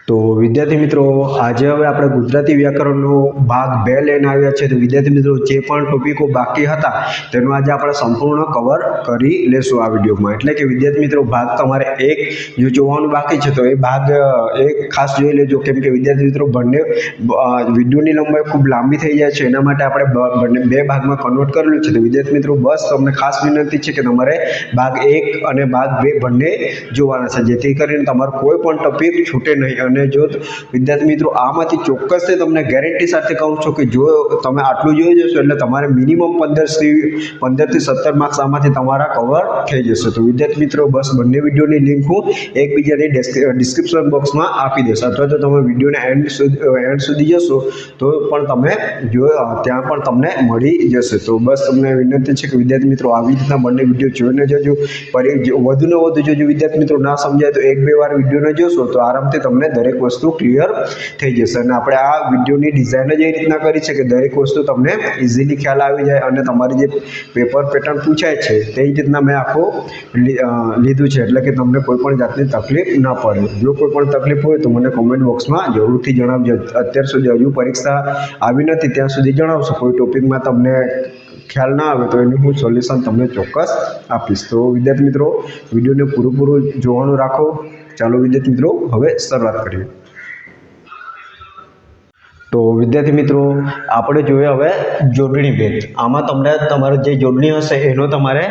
તો વિદ્યાર્થી મિત્રો આજે હવે આપણે ગુજરાતી વ્યાકરણનો ભાગ 2 લઈને આવ્યા છે। તો વિદ્યાર્થી મિત્રો જે પણ ટોપિકો બાકી હતા તેનો આજે આપણે સંપૂર્ણ કવર કરી લેશું આ વિડીયોમાં। એટલે કે વિદ્યાર્થી મિત્રો ભાગ તમારે 1 જો જોવાનું બાકી છે તો એ ભાગ 1 ખાસ જોઈ લેજો, કેમ કે વિદ્યાર્થી મિત્રો બંને વિડીયોની લંબાઈ ખૂબ લાંબી થઈ જાય છે, એના માટે આપણે બંને 2 ભાગમાં કન્વર્ટ કરેલું છે। તો વિદ્યાર્થી મિત્રો બસ તમને ખાસ વિનંતી છે કે તમારે ભાગ 1 અને ભાગ 2 બંને જોવાના છે, જેથી કરીને તમારો કોઈ પણ ટોપિક છૂટે નહીં। અને જો વિદ્યાર્થી મિત્રો આમાંથી ચોક્કસથી તમને ગેરંટી સાથે કહું છું કે જો તમે આટલું જોઈ જશો એટલે તમારે મિનિમમ 15 થી 17 માર્ક્સ આમાંથી તમારા કવર થઈ જશે। તો વિદ્યાર્થી મિત્રો બસ બંને વિડીયોની લિંક હું એકબીજાની ડિસ્ક્રિપ્શન બોક્સમાં આપી દઈશ, અથવા તો તમે વિડીયોને એન્ડ સુધી જશો તો પણ તમે જો ત્યાં પણ તમને મળી જશે। તો બસ તમને વિનંતી છે કે વિદ્યાર્થી મિત્રો આવી રીતના બંને વિડીયો જોઈને જજો, વધુને વધુ જોજો। વિદ્યાર્થી મિત્રો ના સમજાય તો 1-2 વાર વિડીયોને જોશો તો આરામથી તમને દરેક વસ્તુ ક્લિયર થઈ જશે। અને આપણે આ વિડીયોની ડિઝાઇન જ એ રીતના કરી છે કે દરેક વસ્તુ તમને ઇઝીલી ખ્યાલ આવી જાય અને તમારી જે પેપર પેટર્ન પૂછાય છે તે જ રીતના મેં આખું લીધું છે, એટલે કે તમને કોઈ પણ જાતની તકલીફ ન પડે। જો કોઈ પણ તકલીફ હોય તો મને કોમેન્ટ બોક્સમાં જરૂરથી જણાવજો। અત્યાર સુધી હજુ પરીક્ષા આવી નથી ત્યાં સુધી જણાવશો, કોઈ ટોપિકમાં તમને ખ્યાલ ના આવે તો એનું હું સોલ્યુશન તમને ચોક્કસ આપીશ। તો વિદ્યાર્થી મિત્રો વિડીયોને પૂરું જોવાનું રાખો। ચાલો વિદ્યાર્થી મિત્રો હવે શરૂઆત કરીએ। તો વિદ્યાર્થી મિત્રો આપણે જોઈએ હવે જોડણી ભેદ। આમાં તમને તમારો જે જોડણી હશે એનો તમારે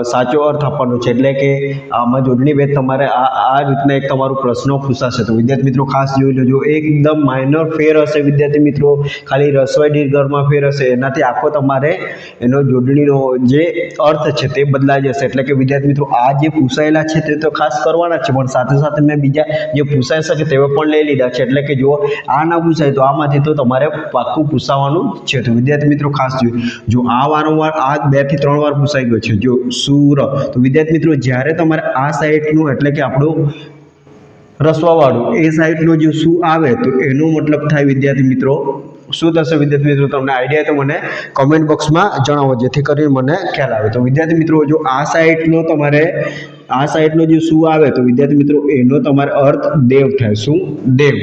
સાચો અર્થ આપવાનો છે, એટલે કે આમાં જોડણી ભેદ તમારે આ રીતના એક તમારો પ્રશ્ન પૂછાશે। તો વિદ્યાર્થી મિત્રો ખાસ જોઈ લેજો, એકદમ માઇનર ફેર હશે વિદ્યાર્થી મિત્રો, ખાલી રસવાઈ દીર્ઘમાં ફેર હશે, એનાથી આખો તમારે એનો જોડણીનો જે અર્થ છે તે બદલાઈ જશે। એટલે કે વિદ્યાર્થી મિત્રો આ જે પૂછાયેલા છે તે તો ખાસ કરવાના છે, પણ સાથે સાથે મેં બીજા જે પૂછાઈ શકે તેવા પણ લઈ લીધા છે। એટલે કે જો આ ના પૂછાય તો આમાંથી તો તમારે પાક્કું પૂછવાનું છે। તો વિદ્યાર્થી મિત્રો ખાસ જો આ વારંવાર આ 2 થી 3 વાર પૂછાઈ ગયો છે, જો સુર, તો વિદ્યાર્થી મિત્રો જ્યારે તમારે આ સાઈડનું એટલે કે આપણું રસવાવાળું એ સાઈડનો જો શું આવે તો એનો મતલબ થાય વિદ્યાર્થી મિત્રો શું થશે? વિદ્યાર્થી મિત્રો તમને આઈડિયા તો મને કોમેન્ટ બોક્સમાં જણાવો, જેથી કરીને મને ખ્યાલ આવે। તો વિદ્યાર્થી મિત્રો જો આ સાઈડનો તમારે આ સાઈડનો જો શું આવે તો વિદ્યાર્થી મિત્રો એનો તમારે અર્થ દેવ થાય। શું? દેવ।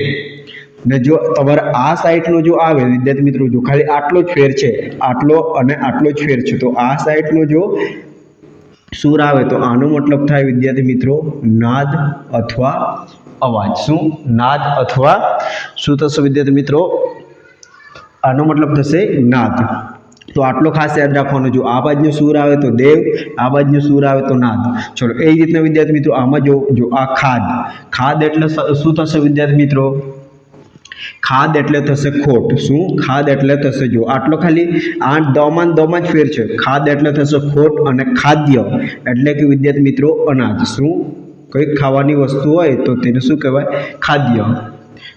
ને જો તમારે આ સાઈડનો જો આવે વિદ્યાર્થી મિત્રો, જો ખાલી આટલો જ ફેર છે, આટલો અને આટલો જ ફેર છે, તો આ સાઈડનો જો સુર આવે તો આનો મતલબ થાય વિદ્યાર્થી મિત્રો નાદ અથવા અવાજ। શું? નાદ અથવા શું થશે વિદ્યાર્થી મિત્રો? આનો મતલબ થશે નાદ। તો આટલો ખાસ યાદ રાખવાનો, જો આ બાજુનો સૂર આવે તો દેવ, આ બાજુનો સૂર આવે તો નાદ। ચલો એ રીતના વિદ્યાર્થી મિત્રો આમાં જો આ ખાદ, ખાદ એટલે શું થશે વિદ્યાર્થી મિત્રો? ખાદ એટલે થશે ખોટ। શું? ખાદ એટલે થશે, જો આટલો ખાલી આ દમાં જ ફેર છે, ખાદ એટલે થશે ખોટ અને ખાદ્ય એટલે કે વિદ્યાર્થી મિત્રો અનાજ। શું? કંઈક ખાવાની વસ્તુ હોય તો તેને શું કહેવાય? ખાદ્ય।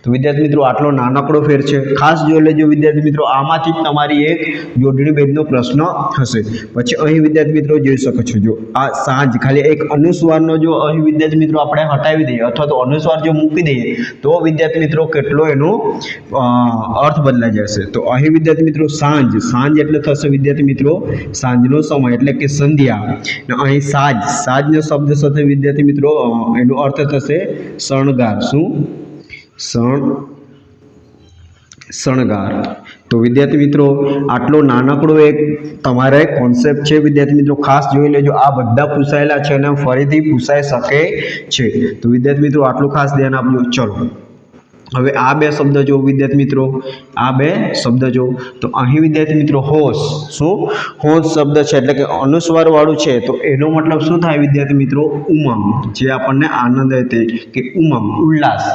તો વિદ્યાર્થી મિત્રો આટલો નાનકડો ફેર છે, ખાસ જોઈ લેજો વિદ્યાર્થી મિત્રો, આમાંથી જ તમારી એક જોડણી ભેદનો પ્રશ્ન હશે। પછી અહીં વિદ્યાર્થી મિત્રો જોઈ શકો છો, જો આ સાંજ, ખાલી એક અનુસ્વારનો જો અહીં વિદ્યાર્થી મિત્રો આપણે હટાવી દઈએ અથવા તો અનુસ્વાર જો મૂકી દઈએ તો વિદ્યાર્થી મિત્રો કેટલો એનો અર્થ બદલાઈ જશે। તો અહીં વિદ્યાર્થી મિત્રો સાંજ, સાંજ એટલે થશે વિદ્યાર્થી મિત્રો સાંજનો સમય એટલે કે સંધ્યા। ને અહીં સાજ, સાજનો શબ્દ સાથે વિદ્યાર્થી મિત્રો એનો અર્થ થશે શણગાર। શું? શણગાર। તો વિદ્યાર્થી મિત્રો આટલો નાનકડો એક તમારે કોન્સેપ્ટ છે વિદ્યાર્થી મિત્રો, ખાસ જોઈ લેજો। આ બધા પૂછાયેલા છે અને ફરીથી પૂછાઈ શકે છે, તો વિદ્યાર્થી મિત્રો આટલું ખાસ ધ્યાન આપજો। ચલો હવે આ 2 શબ્દ જો વિદ્યાર્થી મિત્રો, આ 2 શબ્દ જો, તો અહીં વિદ્યાર્થી મિત્રો હોશ। શું? હોશ શબ્દ છે એટલે કે અનુસ્વાર વાળું છે, તો એનો મતલબ શું થાય વિદ્યાર્થી મિત્રો? ઉમંગ, જે આપણને આનંદ હોય કે ઉમંગ, ઉલ્લાસ,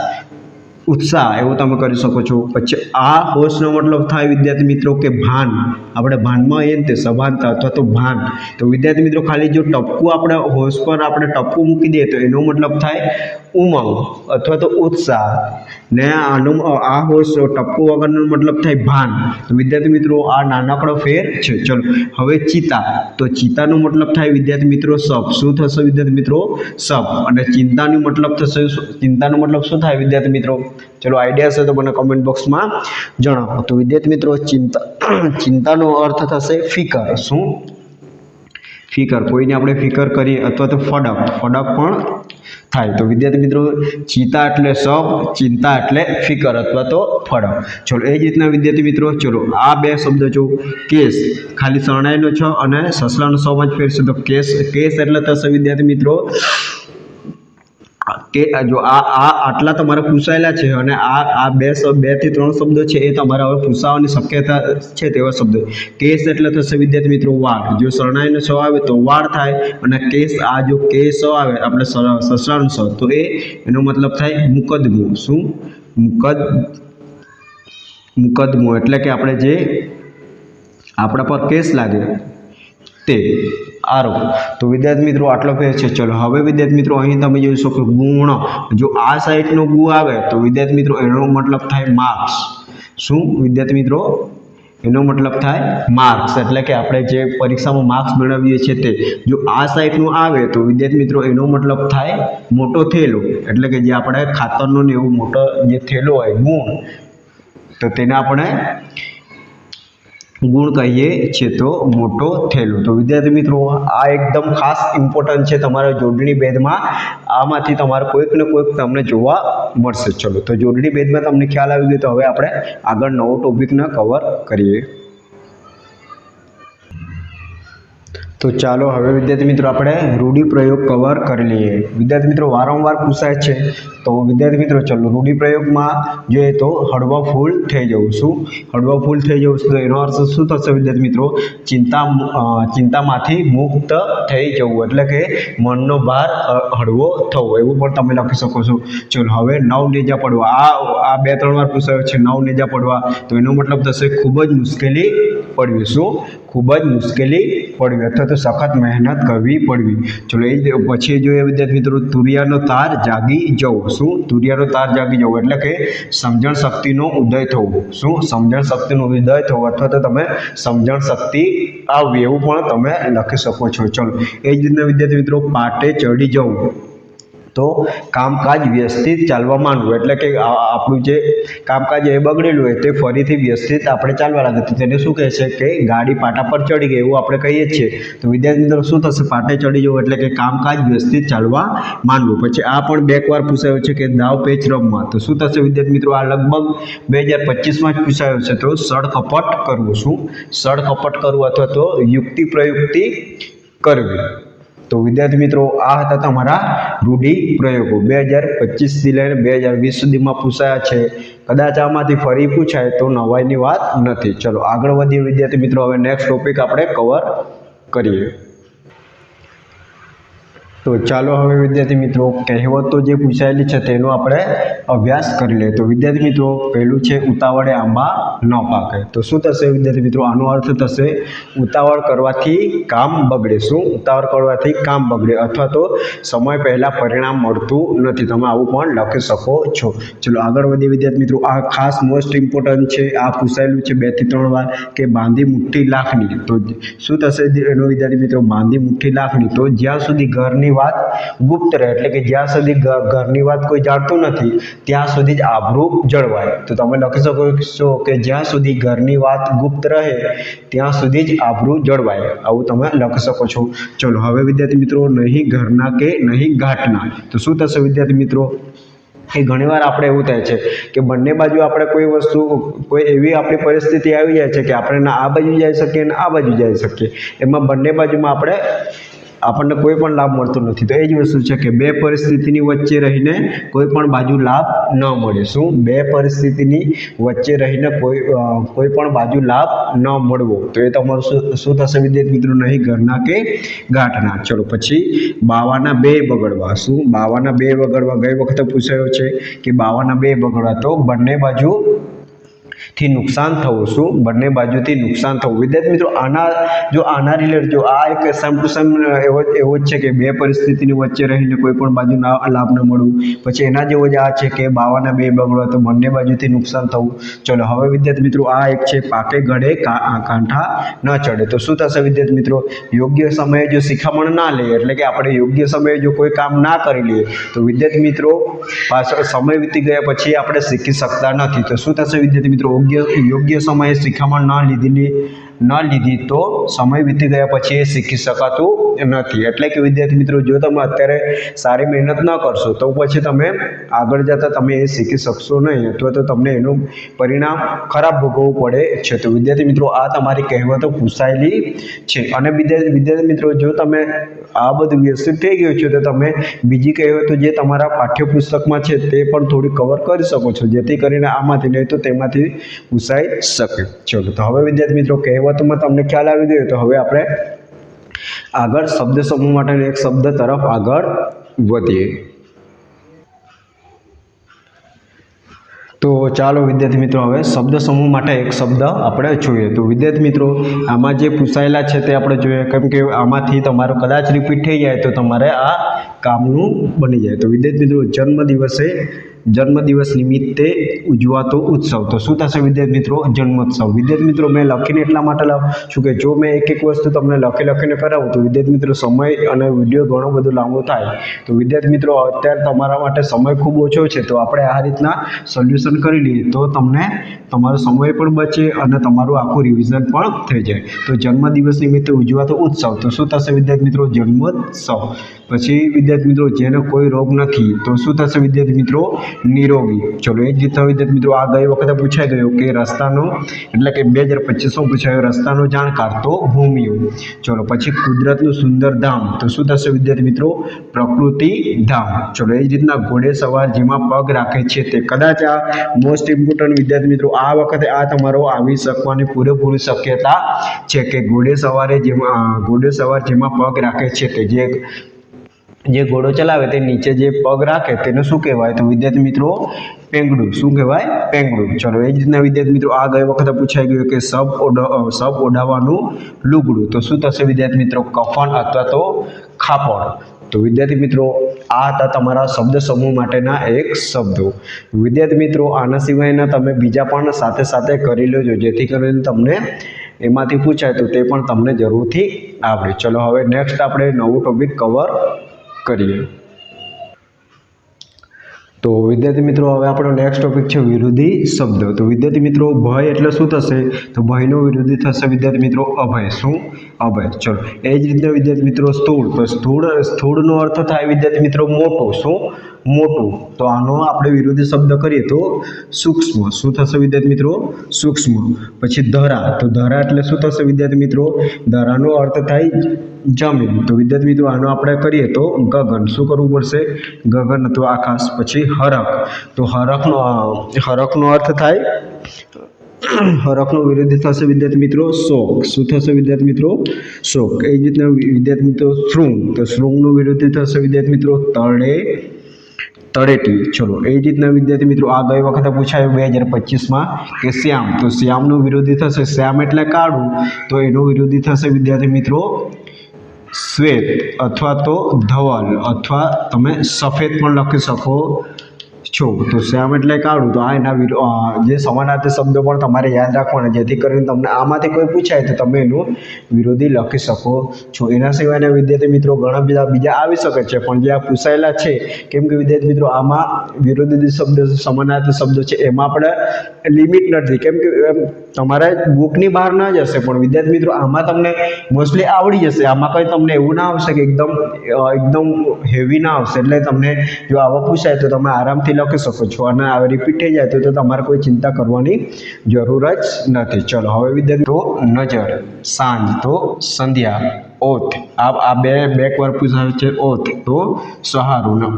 ઉત્સાહ એવું તમે કરી શકો છો। પછી આ હોશનો મતલબ થાય વિદ્યાર્થી મિત્રો કે ભાન, આપણે ભાનમાં આવીએ ને તે સભાનતા અથવા તો ભાન। તો વિદ્યાર્થી મિત્રો ખાલી જો ટપકું આપણે હોશ પર આપણે ટપકું મૂકી દઈએ તો એનો મતલબ થાય ઉમંગ અથવા તો ઉત્સાહ, ને આ હોશ ટપકું વગરનો મતલબ થાય ભાન। તો વિદ્યાર્થી મિત્રો આ નાનકડો ફેર છે। ચલો હવે ચિતા, તો ચિતાનો મતલબ થાય વિદ્યાર્થી મિત્રો સપ। શું થશે વિદ્યાર્થી મિત્રો? સપ। અને ચિંતાનો મતલબ થશે, ચિંતાનો મતલબ શું થાય વિદ્યાર્થી મિત્રો? ચલો આઈડિયા હશે તો મને કમેન્ટ બોક્સમાં જણાવો। તો વિદ્યાર્થી મિત્રો ચિંતાનો અર્થ થશે ફિકર। શું? ફિકર, કોઈને આપણે ફિકર કરીએ અથવા તો ફડક, ફડક પણ થાય। તો વિદ્યાર્થી મિત્રો ચિંતા એટલે સબ, ચિંતા એટલે ફિકર અથવા તો ફરક। ચલો એ જ રીતના વિદ્યાર્થી મિત્રો ચલો આ બે શબ્દો જો કેસ ખાલી શરણાઈનો છ અને સસલાનો સમાં જ ફેરશે। તો કેસ એટલે થશે વિદ્યાર્થી મિત્રો કે જો આ આટલા તમારે પૂછાયેલા છે અને આ બે થી ત્રણ શબ્દો છે એ તમારે હવે પૂછાવાની શક્યતા છે તેવા શબ્દો। કેસ એટલે થશે વિદ્યાર્થી મિત્રો વાળ, જો શરણાઈનો સ આવે તો વાળ થાય અને કેસ આ જો કેસ આવે આપણે સસલાનો સ તો એનો મતલબ થાય મુકદ્દમો। શું? મુકદ્દમો એટલે કે આપણે જે આપણા પર કેસ લાગે તે આરોપ। તો વિદ્યાર્થી મિત્રો આટલો ફેર છે। ચલો હવે વિદ્યાર્થી મિત્રો અહીં તમે જોઈ શકો ગુણ, જો આ સાઈડનો ગુ આવે તો વિદ્યાર્થી મિત્રો એનો મતલબ થાય માર્ક્સ। શું વિદ્યાર્થી મિત્રો? એનો મતલબ થાય માર્ક્સ એટલે કે આપણે જે પરીક્ષામાં માર્ક્સ મેળવીએ છીએ તે। જો આ સાઈડનું આવે તો વિદ્યાર્થી મિત્રો એનો મતલબ થાય મોટો થેલો એટલે કે જે આપણે ખાતરનો ને એવું મોટો જે થેલો હોય ગુણ તો તેને આપણે ગુણ કહીએ છીએ તો મોટો થેલો। તો વિદ્યાર્થી મિત્રો આ એકદમ ખાસ ઇમ્પોર્ટન્ટ છે તમારા જોડણી ભેદમાં, આમાંથી તમારે કોઈક ને કોઈક તમને જોવા મળશે। ચલો તો જોડણી ભેદમાં તમને ખ્યાલ આવી ગયો, તો હવે આપણે આગળ નવો ટોપિકને કવર કરીએ। તો ચાલો હવે વિદ્યાર્થી મિત્રો આપણે રૂઢિપ્રયોગ કવર કરી લઈએ। વિદ્યાર્થી મિત્રો વારંવાર પૂછાય છે તો વિદ્યાર્થી મિત્રો ચલો રૂઢિપ્રયોગમાં જોઈએ તો હળવા ફૂલ થઈ જવું। શું? હળવા ફૂલ થઈ જવું તો એનો અર્થ શું થશે વિદ્યાર્થી મિત્રો? ચિંતામાંથી મુક્ત થઈ જવું એટલે કે મનનો ભાર હળવો થવો, એવું પણ તમે લખી શકો છો। ચલો હવે નવ નેજા પડવા, આ બે ત્રણ વાર પૂછાયો છે નવ નેજા પડવા તો એનો મતલબ થશે ખૂબ જ મુશ્કેલી પડવી। શું? ખૂબ જ મુશ્કેલી પડવી અથવા તો સખત મહેનત કરવી પડવી। ચલો એ પછી જોઈએ વિદ્યાર્થી મિત્રો તુરિયાનો તાર જાગી જવો। શું? તુરિયાનો તાર જાગી જવો એટલે કે સમજણ શક્તિનો ઉદય થવો। શું? સમજણ શક્તિનો ઉદય થવો અથવા તો તમે સમજણ શક્તિ આવવી એવું પણ તમે લખી શકો છો। ચલો એ જ રીતના વિદ્યાર્થી મિત્રો પાટે ચડી જવું તો કામકાજ વ્યવસ્થિત ચાલવા માંડવું એટલે કે આપણું જે કામકાજ એ બગડેલું હોય તે ફરીથી વ્યવસ્થિત આપણે ચાલવા લાગે તો તેને શું કહે છે કે ગાડી પાટા પર ચડી ગઈ એવું આપણે કહીએ છીએ। તો વિદ્યાર્થી મિત્રો શું થશે? પાટે ચડી જવું એટલે કે કામકાજ વ્યવસ્થિત ચાલવા માંડવું। પછી આ પણ બે વાર પૂછાયો છે કે દાવ પેચ રમવા તો શું થશે વિદ્યાર્થી મિત્રો? આ લગભગ 2025માં જ પૂછાયો છે તો સળકપટ કરવું। શું? સળકપટ કરવું અથવા તો યુક્તિ પ્રયુક્તિ કરવી। તો વિદ્યાર્થી મિત્રો આ હતા તમારા રૂઢિપ્રયોગો 2025થી લઈને 2020 સુધીમાં પૂછાયા છે। કદાચ આમાંથી ફરી પૂછાય તો નવાઈની વાત નથી। ચલો આગળ વધીએ વિદ્યાર્થી મિત્રો, હવે નેક્સ્ટ ટોપિક આપણે કવર કરીએ। તો ચાલો હવે વિદ્યાર્થી મિત્રો કહેવતો જે પૂછાયેલી છે તેનો આપણે અભ્યાસ કરી લઈએ। તો વિદ્યાર્થી મિત્રો પહેલું છે ઉતાવળે આંબા ન પાકે તો શું થશે વિદ્યાર્થી મિત્રો? આનો અર્થ થશે ઉતાવળ કરવાથી કામ બગડે। શું? ઉતાવળ કરવાથી કામ બગડે અથવા તો સમય પહેલાં પરિણામ મળતું નથી, તમે આવું પણ લખી શકો છો। ચલો આગળ વધીએ વિદ્યાર્થી મિત્રો, આ ખાસ મોસ્ટ ઇમ્પોર્ટન્ટ છે, આ પૂછાયેલું છે 2 થી 3 વાર કે બાંધી મુઠ્ઠી લાખની તો શું થશે એનો વિદ્યાર્થી મિત્રો? બાંધી મુઠ્ઠી લાખની તો જ્યાં સુધી ઘરની વાત ગુપ્ત રહે એટલે કે જ્યાં સુધી ઘરની વાત કોઈ જાણતું નથી ત્યાં સુધી જ આબરૂ જળવાય। તો તમે લખી શકો છો કે જ્યાં સુધી ઘરની વાત ગુપ્ત રહે ત્યાં સુધી જ આબરૂ જળવાય, આવું તમે લખી શકો છો। ચલો હવે વિદ્યાર્થી મિત્રો નહીં ઘરના કે નહીં ઘાટના તો શું થશે વિદ્યાર્થી મિત્રો? એ ઘણીવાર આપણે એવું થાય છે કે બંને બાજુ આપણે કોઈ વસ્તુ કોઈ એવી આપણી પરિસ્થિતિ આવી જાય છે કે આપણે ના આ બાજુ જઈ શકીએ ને આ બાજુ જઈ શકીએ, એમાં બંને બાજુમાં આપણને કોઈ પણ લાભ મળતો નથી। તો એ જ વસ્તુ છે કે બે પરિસ્થિતિની વચ્ચે રહીને કોઈ પણ બાજુ લાભ ન મળે। શું? બે પરિસ્થિતિની વચ્ચે રહીને કોઈ પણ બાજુ લાભ ન મળવો તો એ તમારું શું થશે વિદ્યાર્થી મિત્રો? નહીં ઘરના કે ગાંઠના। ચલો પછી બાવાના બે બગડવા। શું? બાવાના બે બગડવા ગઈ વખતે પૂછાયો છે કે બાવાના બે બગડવા તો બંને બાજુ થી નુકસાન થવું। શું? બંને બાજુથી નુકસાન થવું। વિદ્યાર્થી મિત્રો આના રિલેટેડ જો આ એક સેમ ટુ સેમ એવો જ છે કે બે પરિસ્થિતિની વચ્ચે રહીને કોઈ પણ બાજુ લાભ ન મળવું, પછી એના જેવો જ આ છે કે બાવાના બે બગડવા તો બંને બાજુથી નુકસાન થવું। ચલો હવે વિદ્યાર્થી મિત્રો આ એક છે પાકે ગળે કાંઠા ન ચડે તો શું થશે વિદ્યાર્થી મિત્રો? યોગ્ય સમયે જો શિખામણ ના લે એટલે કે આપણે યોગ્ય સમયે જો કોઈ કામ ના કરી લઈએ તો વિદ્યાર્થી મિત્રો પાછળ સમય વીતી ગયા પછી આપણે શીખી શકતા નથી। તો શું થશે વિદ્યાર્થી મિત્રો? યોગ્ય સમયે શિખામણ ન લીધેલી ન લીધી તો સમય વીતી ગયા પછી એ શીખી શકાતું નથી. એટલે કે વિદ્યાર્થી મિત્રો, જો તમે અત્યારે સારી મહેનત ન કરશો તો પછી તમે આગળ જતાં તમે એ શીખી શકશો નહીં, અથવા તો તમને એનું પરિણામ ખરાબ ભોગવવું પડે છે. તો વિદ્યાર્થી મિત્રો, આ તમારી કહેવતો પૂછાયેલી છે. અને વિદ્યાર્થી મિત્રો, જો તમે આ બધું વ્યવસ્થિત થઈ ગયું છે તો તમે બીજી કહેવતો જે તમારા પાઠ્યપુસ્તકમાં છે તે પણ થોડી કવર કરી શકો છો, જેથી કરીને આમાંથી નહીં તો તેમાંથી પૂછાઈ શકે. ચલો, તો હવે વિદ્યાર્થી મિત્રો, કહેવતોમાં તમને ખ્યાલ આવી ગયો. તો હવે આપણે આગળ શબ્દ સમૂહ માટેનો એક શબ્દ તરફ આગળ વધીએ. તો ચાલો વિદ્યાર્થી મિત્રો, હવે શબ્દ સમૂહ માટે એક શબ્દ આપણે જોઈએ. તો વિદ્યાર્થી મિત્રો, આમાં જે પૂછાયેલા છે તે આપણે જોઈએ, કેમ કે આમાંથી તમારો કદાચ રિપીટ થઈ જાય તો તમારે આ કામનું બની જાય. તો વિદ્યાર્થી મિત્રો, જન્મદિવસ નિમિત્તે ઉજવાતો ઉત્સવ. તો શું થશે વિદ્યાર્થી મિત્રો? જન્મોત્સવ. વિદ્યાર્થી મિત્રો, મેં લખીને એટલા માટે લાવું છું કે જો મેં એક વસ્તુ તમને લખીને કરાવું તો વિદ્યાર્થી મિત્રો સમય અને વિડીયો ઘણો બધો લાંબો થાય. તો વિદ્યાર્થી મિત્રો, અત્યારે તમારા માટે સમય ખૂબ ઓછો છે, તો આપણે આ રીતના સોલ્યુશન કરી લઈએ તો તમને તમારો સમય પણ બચે અને તમારું આખું રિવિઝન પણ થઈ જાય. તો જન્મદિવસ નિમિત્તે ઉજવાતો ઉત્સવ. તો શું થશે વિદ્યાર્થી મિત્રો? જન્મોત્સવ. પછી વિદ્યાર્થી મિત્રો, જેને કોઈ રોગ નથી તો શું થશે વિદ્યાર્થી મિત્રો? નિરોગી. ચલો, એ જ રીતના વિદ્યાર્થી મિત્રો, આ ગઈ વખતે પૂછાઈ ગયો કે રસ્તાનો, એટલે કે 2025માં પૂછાયો રસ્તાનો જાણકાર, તો હોમિયો. ચલો, પછી કુદરતનું સુંદર ધામ. તો શું થશે વિદ્યાર્થી મિત્રો? પ્રકૃતિ ધામ. ચલો, એ જ રીતના ઘોડે સવાર જેમાં પગ રાખે છે તે. કદાચ આ મોસ્ટ ઇમ્પોર્ટન્ટ વિદ્યાર્થી મિત્રો, આ વખતે આ તમારો આવી શકવાની પૂરેપૂરી શક્યતા છે કે ઘોડે સવાર જેમાં પગ રાખે છે તે. જે ઘોડો ચલાવે તે નીચે જે પગ રાખે તેને શું કહેવાય? તો વિદ્યાર્થી મિત્રો, પેંગડું. શું કહેવાય? પેંગડું. ચલો, એ જ રીતના વિદ્યાર્થી મિત્રો, આ ગઈ વખતે પૂછાઈ ગયું કે સબ ઓઢાવાનું લુગડું. તો શું થશે વિદ્યાર્થી મિત્રો? કફન અથવા તો ખાપડ. તો વિદ્યાર્થી મિત્રો, આ હતા તમારા શબ્દ સમૂહ માટેના એક શબ્દો. વિદ્યાર્થી મિત્રો, આના સિવાયના તમે બીજા પણ સાથે કરી લેજો, જેથી કરીને તમને એમાંથી પૂછાય તો તે પણ તમને જરૂરથી આવડે. ચલો, હવે નેક્સ્ટ આપણે નવું ટોપિક કવર કરીએ. તો વિદ્યાર્થી મિત્રો, હવે આપણો નેક્સ્ટ ટોપિક છે વિરોધી શબ્દ. તો વિદ્યાર્થી મિત્રો, ભય એટલે શું થશે? તો ભયનો વિરોધી થશે વિદ્યાર્થી મિત્રો અભય. શું? અભય. ચલો, એ જ રીતે વિદ્યાર્થી મિત્રો સ્થૂળ. તો સ્થૂળનો અર્થ થાય વિદ્યાર્થી મિત્રો મોટું. શું? મોટું. તો આનો આપણે વિરોધી શબ્દ કરીએ તો સૂક્ષ્મ. શું થશે વિદ્યાર્થી મિત્રો? સૂક્ષ્મ. પછી ધરા. તો ધરા એટલે શું થશે વિદ્યાર્થી મિત્રો? ધરાનો અર્થ થાય જમીન. તો વિદ્યાર્થી મિત્રો, આનો આપણે કરીએ તો ગગન. શું કરવું પડશે? ગગન અથવા આકાશ. પછી હરખ. તો હરખનો અર્થ થાય, હરખનો વિરોધી થશે વિદ્યાર્થી મિત્રો શોક. શું થશે વિદ્યાર્થી મિત્રો? શોક. એ જ રીતના વિદ્યાર્થી મિત્રો શૃંગ. તો શૃંગનો વિરોધી થશે વિદ્યાર્થી મિત્રો તળેટી. ચલો, એ જ રીતના વિદ્યાર્થી મિત્રો, આ ગઈ વખતે પૂછાયું 2025માં કે શ્યામ. તો શ્યામનો વિરોધી થશે, શ્યામ એટલે કાળું, તો એનો વિરોધી થશે વિદ્યાર્થી મિત્રો શ્વેત અથવા તો ધવલ, અથવા તમે સફેદ પણ લખી શકો છો. તો શ્યામ એટલે કાળું. તો આ એના જે સમાનાર્થી શબ્દો પણ તમારે યાદ રાખવાના, જેથી કરીને તમને આમાંથી કોઈ પૂછાય તો તમે એનું વિરોધી લખી શકો છો. એના સિવાયના વિદ્યાર્થી મિત્રો ઘણા બધા બીજા આવી શકે છે, પણ જે આ પૂછાયેલા છે, કેમ કે વિદ્યાર્થી મિત્રો આમાં વિરોધી શબ્દ, સમાનાર્થી શબ્દો છે, એમાં આપણે લિમિટ નથી, કેમ કે તમારા બુકની બહાર ના જશે, પણ વિદ્યાર્થી મિત્રો આમાં તમને મોસ્ટલી આવડી જશે. આમાં કંઈ તમને એવું ના આવશે કે એકદમ હેવી ના આવશે. એટલે તમને જો આવા પૂછાય તો તમે આરામથી લખી શકો છો, અને આ રિપીટ થઈ જાય તો તમારે કોઈ ચિંતા કરવાની જરૂર જ નથી. ચલો, હવે વિદ્યાર્થી તો નજર, સાંજ, તો સંધ્યા, ઓથ. આ બે વાર પૂછાય છે. ઓથ તો સહારું, ને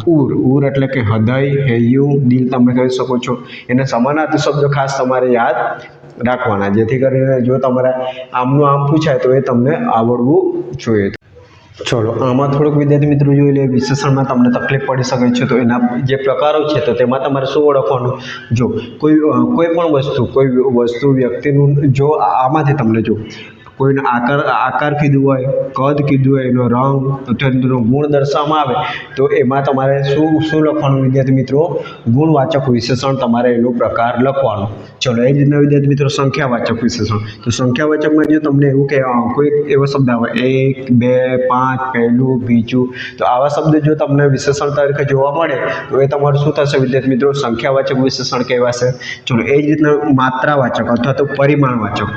ઉર એટલે કે હૃદય, હૈયું, દિલ તમે કહી શકો છો. એને સમાનાર્થી શબ્દો ખાસ તમારે યાદ રાખવાના, જેથી કરીને જો તમારે આમનું આમ પૂછાય તો એ તમને આવડવું જોઈએ. ચલો, આમાં થોડુંક વિદ્યાર્થી મિત્રો જોઈ લે. વિશેષણમાં તમને તકલીફ પડી શકે છે, તો એના જે પ્રકારો છે તો તેમાં તમારે શું ઓળખવાનું? જો કોઈ પણ વસ્તુ વ્યક્તિનું, જો આમાંથી તમને જો કોઈનો આકાર કીધું હોય, કદ કીધું હોય, એનો રંગ અથવા એનો ગુણ દર્શાવવામાં આવે તો એમાં તમારે શું લખવાનું વિદ્યાર્થી મિત્રો? ગુણવાચક વિશેષણ તમારે એનો પ્રકાર લખવાનો. ચલો, એ જ રીતના વિદ્યાર્થી મિત્રો સંખ્યાવાચક વિશેષણ. તો સંખ્યાવાચકમાં જો તમને એવું કે કોઈ એવો શબ્દ આવે 1, 2, 5, પહેલું, બીજું, તો આવા શબ્દ જો તમને વિશેષણ તરીકે જોવા મળે તો એ તમારું શું થશે વિદ્યાર્થી મિત્રો? સંખ્યાવાચક વિશેષણ કહેવાશે. ચલો, એ જ રીતના માત્રાવાચક અથવા તો પરિમાણવાચક.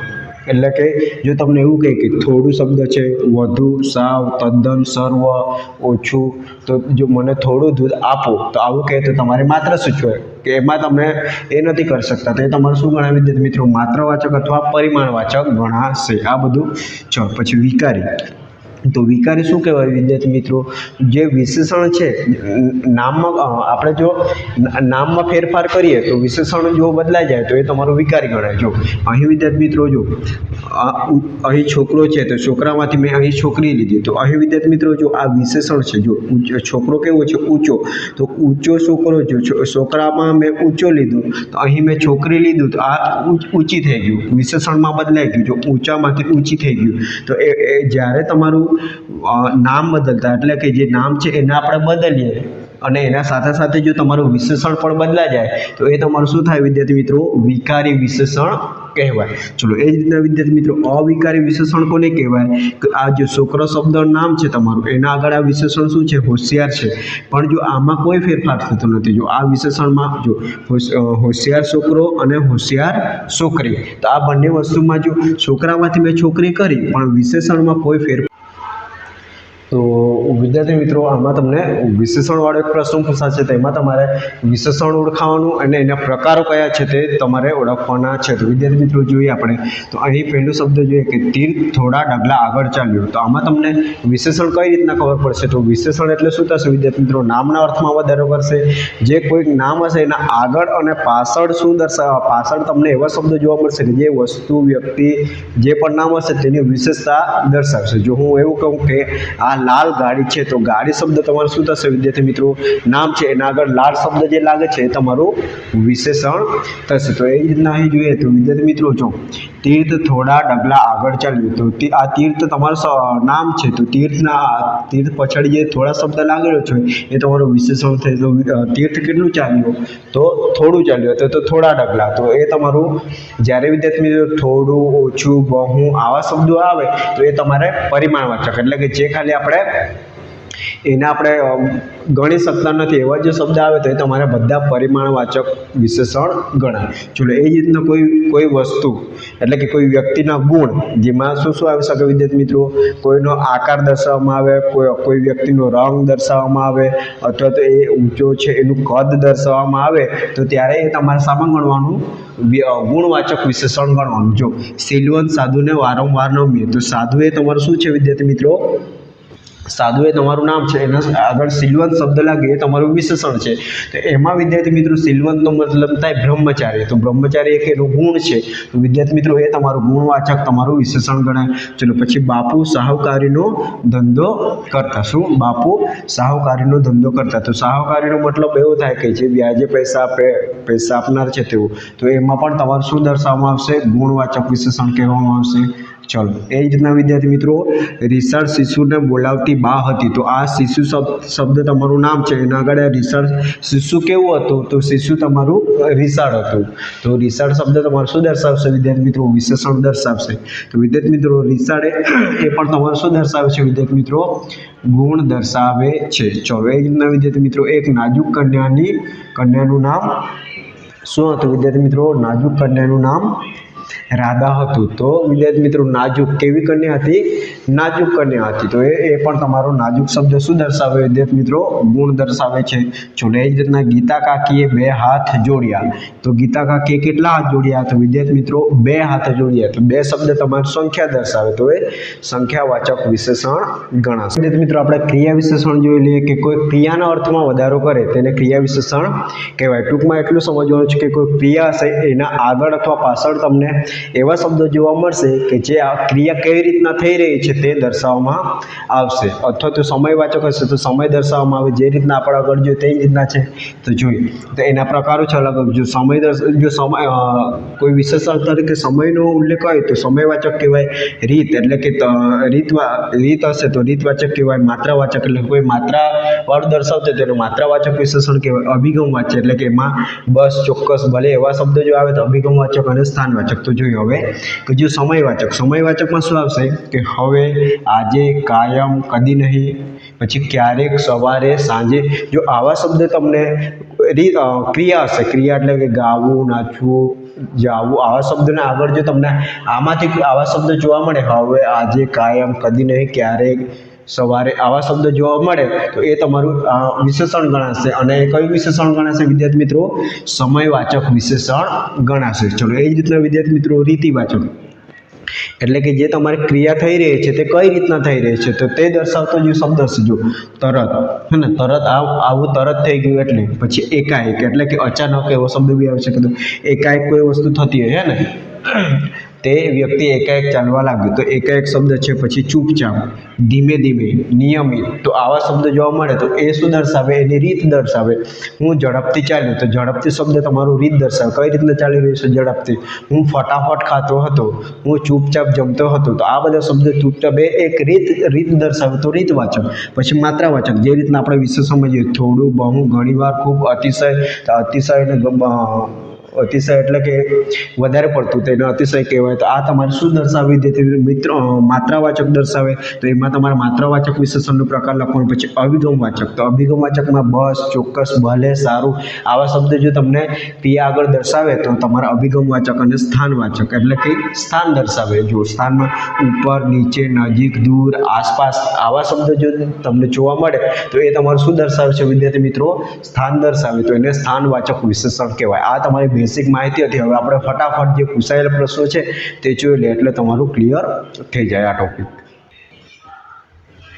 એટલે કે જો તમને એવું કહે કે થોડું શબ્દ છે, વધુ, સાવ, તદ્દન, સર્વ, ઓછું, તો જો મને થોડું દૂધ આપો, તો આવું કહે તો તમારે માત્ર સૂચવે કે એમાં તમે એ નથી કરી શકતા, તો એ તમારે શું ગણાવી વિદ્યાર્થી મિત્રો? માત્રવાચક અથવા પરિમાણવાચક ગણાશે. આ બધું. ચલો પછી વિકારી. તો વિકારી શું કહેવાય વિદ્યાર્થી મિત્રો? જે વિશેષણ છે નામમાં, આપણે જો નામમાં ફેરફાર કરીએ તો વિશેષણ જો બદલાઈ જાય તો એ તમારું વિકારી ગણાય. જો અહીં વિદ્યાર્થી મિત્રો, જો અહીં છોકરો છે તો છોકરામાંથી મેં અહીં છોકરી લીધી, તો અહીં વિદ્યાર્થી મિત્રો જો આ વિશેષણ છે. જો છોકરો કેવો છે? ઊંચો, તો ઊંચો છોકરો. જો છોકરામાં મેં ઊંચો લીધું તો અહીં મેં છોકરી લીધું તો આ ઊંચી થઈ ગયું, વિશેષણમાં બદલાઈ ગયું. જો ઊંચામાંથી ઊંચી થઈ ગયું. તો એ જ્યારે તમારું નામ બદલતા, એટલે કે જે નામ છે એને આપણે બદલીએ અને એના સાથે સાથે જો તમારું વિશેષણ પણ બદલાઈ જાય તો એ તમારું શું થાય વિદ્યાર્થી મિત્રો? વિકારી વિશેષણ કહેવાય. ચલો એ જ રીતના વિદ્યાર્થી મિત્રો અવિકારી વિશેષણ કોને કહેવાય? આ જો છોકરો શબ્દ નામ છે તમારું, એના આગળ આ વિશેષણ શું છે? હોશિયાર છે. પણ જો આમાં કોઈ ફેરફાર થતો નથી. જો આ વિશેષણમાં જો હોશિયાર છોકરો અને હોશિયાર છોકરી, તો આ બંને વસ્તુમાં જો છોકરામાંથી મેં છોકરી કરી પણ વિશેષણમાં કોઈ ફેરફાર. તો વિદ્યાર્થી મિત્રો આમાં તમને વિશેષણવાળો એક પ્રશ્ન પૂછાશે, તેમાં તમારે વિશેષણ ઓળખાવાનું અને એના પ્રકારો કયા છે તે તમારે ઓળખવાના છે. તો વિદ્યાર્થી મિત્રો જોઈએ આપણે, તો અહીં પહેલો શબ્દ જોઈએ કે તીર થોડા ડગલા આગળ ચાલ્યો. તો આમાં તમને વિશેષણ કઈ રીતના ખબર પડશે? તો વિશેષણ એટલે શું થશે વિદ્યાર્થી મિત્રો? નામના અર્થમાં વધારો કરશે. જે કોઈક નામ હશે એના આગળ અને પાછળ શું દર્શાવવા? પાછળ તમને એવા શબ્દો જોવા મળશે કે જે વસ્તુ, વ્યક્તિ, જે પણ નામ હશે તેની વિશેષતા દર્શાવશે. જો હું એવું કહું કે આ લાલ ગાડી છે, તો ગાડી શબ્દ તમારું શું થશે વિદ્યાર્થી મિત્રો? નામ છે, એના આગળ લાલ શબ્દ જે લાગે છે એ તમારું વિશેષણ થશે. તો એ રીતના અહીં જોઈએ તો વિદ્યાર્થી મિત્રો જો તીર્થ થોડા ડગલા આગળ ચાલ્યું, તો આ તીર્થ તમારું નામ છે, તો તીર્થ પાછળ જે થોડા શબ્દ લાગેલો છે એ તમારું વિશેષણ થઈ. તો તીર્થ કેટલું ચાલ્યું? તો થોડું ચાલ્યું, તો થોડા ડગલા, તો એ તમારું. જ્યારે વિદ્યાર્થી મિત્રો થોડું, ઓછું, બહુ આવા શબ્દો આવે તો એ તમારે પરિમાણવાચક, એટલે કે જે ખાલી આપણે એને આપણે ગણી શકતા નથી એવા જે શબ્દ આવે તો એ તમારે બધા પરિમાણવાચક વિશેષણ ગણાય. ચલો એ જ રીતના કોઈ વસ્તુ, એટલે કે કોઈ વ્યક્તિના ગુણ, જેમાં શું શું આવી શકે વિદ્યાર્થી મિત્રો? કોઈનો આકાર દર્શાવવામાં આવે, કોઈ વ્યક્તિનો રંગ દર્શાવવામાં આવે, અથવા તો એ ઊંચો છે એનું કદ દર્શાવવામાં આવે, તો ત્યારે એ તમારે શામાં ગણવાનું? ગુણવાચક વિશેષણ ગણવાનું. જો શીલવંત સાધુને વારંવાર નમીએ, તો સાધુ એ તમારું શું છે વિદ્યાર્થી મિત્રો? સાધુ એ તમારું નામ છે, એના આગળ શીલવંત શબ્દ લાગે એ તમારું વિશેષણ છે. તો એમાં વિદ્યાર્થી મિત્રો શીલવંતનો મતલબ થાય બ્રહ્મચારી. તો બ્રહ્મચારી એક એનો ગુણ છે, તો વિદ્યાર્થી મિત્રો એ તમારું ગુણવાચક તમારું વિશેષણ ગણાય. ચલો પછી બાપુ શાહુકારીનો ધંધો કરતા. શું? બાપુ શાહુકારીનો ધંધો કરતા. તો શાહુકારીનો મતલબ એવો થાય કે જે વ્યાજે પૈસા આપનાર છે તેવું. તો એમાં પણ તમારું શું દર્શાવવામાં આવશે? ગુણવાચક વિશેષણ કહેવામાં આવશે. ચલો એ જ રીતના વિદ્યાર્થી મિત્રો રીસાળ શિશુને બોલાવતી બા હતી. તો આ શિશુ શબ્દ તમારું નામ છે, એના આગળ રીસાળ શિશુ કેવું હતું? તો શિશુ તમારું રીસાળ હતું. તો રીસાળ શબ્દ તમારું શું દર્શાવશે વિદ્યાર્થી મિત્રો? વિશેષણ દર્શાવશે. તો વિદ્યાર્થી મિત્રો રીસાળ એ પણ તમારું શું દર્શાવે છે વિદ્યાર્થી મિત્રો? ગુણ દર્શાવે છે. ચલો એ જ રીતના વિદ્યાર્થી મિત્રો એક નાજુક કન્યાનું નામ શું હતું વિદ્યાર્થી મિત્રો? નાજુક કન્યાનું નામ રાધા હતું. તો વિદ્યાર્થી મિત્રો નાજુક કેવી કન્યા હતી? નાજુક કન્યા હતી. તો એ પણ તમારો નાજુક શબ્દ શું દર્શાવે વિદ્યાર્થી મિત્રો? ગુણ દર્શાવે છે. ચલો એ જ રીતના ગીતા કાકીએ 2 હાથ જોડ્યા. તો ગીતા કાકીએ કેટલા હાથ જોડ્યા? તો વિદ્યાર્થી મિત્રો 2 હાથ જોડ્યા. તો 2 શબ્દ તમારી સંખ્યા દર્શાવે, તો એ સંખ્યાવાચક વિશેષણ ગણાશે. વિદ્યાર્થી મિત્રો આપણે ક્રિયા વિશેષણ જોઈ લઈએ કે કોઈ ક્રિયાના અર્થમાં વધારો કરે તેને ક્રિયા વિશેષણ કહેવાય. ટૂંકમાં એટલું સમજવાનું છે કે કોઈ ક્રિયા હશે એના આગળ અથવા પાછળ તમને એવા શબ્દો જોવા મળશે કે જે આ ક્રિયા કેવી રીતના થઈ રહી છે તે દર્શાવવામાં આવશે. અથવા તો સમયવાચક હશે તો સમય દર્શાવવામાં આવે, જે રીતના આપણે આગળ જોઈએ તે રીતના છે. તો જોઈએ તો એના પ્રકારો છે અલગ અલગ. જો સમય કોઈ વિશેષણ તરીકે સમયનો ઉલ્લેખ હોય તો સમયવાચક કહેવાય. રીત એટલે કે રીત હશે તો રીતવાચક કહેવાય. માત્રાવાચક એટલે કોઈ માત્રા વાળું દર્શાવશે તેનું માત્રાવાચક વિશેષણ કહેવાય. અભિગમવાચક એટલે કે એમાં બસ, ચોક્કસ, ભલે એવા શબ્દો જો આવે તો અભિગમવાચક અને સ્થાનવાચક. તો જોઈએ હવે કે જો સમયવાચકમાં શું આવશે કે હવે, આજે, કાયમ, કદી નહીં, પછી ક્યારેક, સવારે, સાંજે. જો આવા શબ્દ તમને ક્રિયા હશે, ક્રિયા એટલે કે ગાવું, નાચવું, આવા શબ્દોને આગળ જો તમને આમાંથી આવા શબ્દો જોવા મળે, હવે, આજે, કાયમ, કદી નહીં, ક્યારેક, સવારે, આવા શબ્દો જોવા મળે તો એ તમારું વિશેષણ ગણાશે. અને એ કયું વિશેષણ ગણાશે વિદ્યાર્થી મિત્રો? સમયવાચક વિશેષણ ગણાશે. ચલો, એ જ રીતના વિદ્યાર્થી મિત્રો રીતિવાચક એટલે કે જે તમારી ક્રિયા થઈ રહી છે તે કઈ રીતના થઈ રહી છે તો તે દર્શાવતો જે શબ્દ છે, જો તરત, હે ને, તરત આવું તરત થઈ ગયું એટલે. પછી એકાએક એટલે કે અચાનક એવો શબ્દ બી આવે છે કે એકાએક કોઈ વસ્તુ થતી હોય, હે ને, તે વ્યક્તિ એકાએક ચાલવા લાગ્યો તો એકાએક શબ્દ છે. પછી ચૂપચાપ, ધીમે ધીમે, નિયમિત, તો આવા શબ્દ જોવા મળે તો એ શું દર્શાવે? એની રીત દર્શાવે. હું ઝડપથી ચાલ્યો તો ઝડપથી શબ્દ તમારું રીત દર્શાવે, કઈ રીતના ચાલી રહ્યું છે ઝડપથી. હું ફટાફટ ખાતો હતો, હું ચૂપચાપ જમતો હતો, તો આ બધા શબ્દ ચૂપચાપ એ એક રીત દર્શાવે તો રીતવાચક. પછી માત્રાવાચક, જે રીતના આપણે વિશે સમજીએ, થોડું, બહુ, ઘણીવાર, ખૂબ, અતિશય, તો અતિશય અતિશય એટલે કે વધારે પડતું, તેને અતિશય કહેવાય. તો આ તમારે શું દર્શાવે વિદ્યાર્થી મિત્રો? માત્રાવાચક દર્શાવે. તો એમાં તમારે માત્રાવાચક વિશેષણનો પ્રકાર લખવાનો. પછી અભિગમવાચક, તો અભિગમવાચકમાં બસ, ચોક્કસ, ભલે, સારું, આવા શબ્દ જો તમને ક્રિયા આગળ દર્શાવે તો તમારા અભિગમવાચક. અને સ્થાનવાચક એટલે કે સ્થાન દર્શાવે. જો સ્થાનમાં ઉપર, નીચે, નજીક, દૂર, આસપાસ, આવા શબ્દ જો તમને જોવા મળે તો એ તમારું શું દર્શાવે છે વિદ્યાર્થી મિત્રો? સ્થાન દર્શાવે. તો એને સ્થાનવાચક વિશેષણ કહેવાય. આ તમારી બેસિક માહિતી હતી. હવે આપણે ફટાફટ જે પૂછાયેલા પ્રશ્નો છે તે જોઈ લે એટલે તમારું ક્લિયર થઈ જાય આ ટોપિક.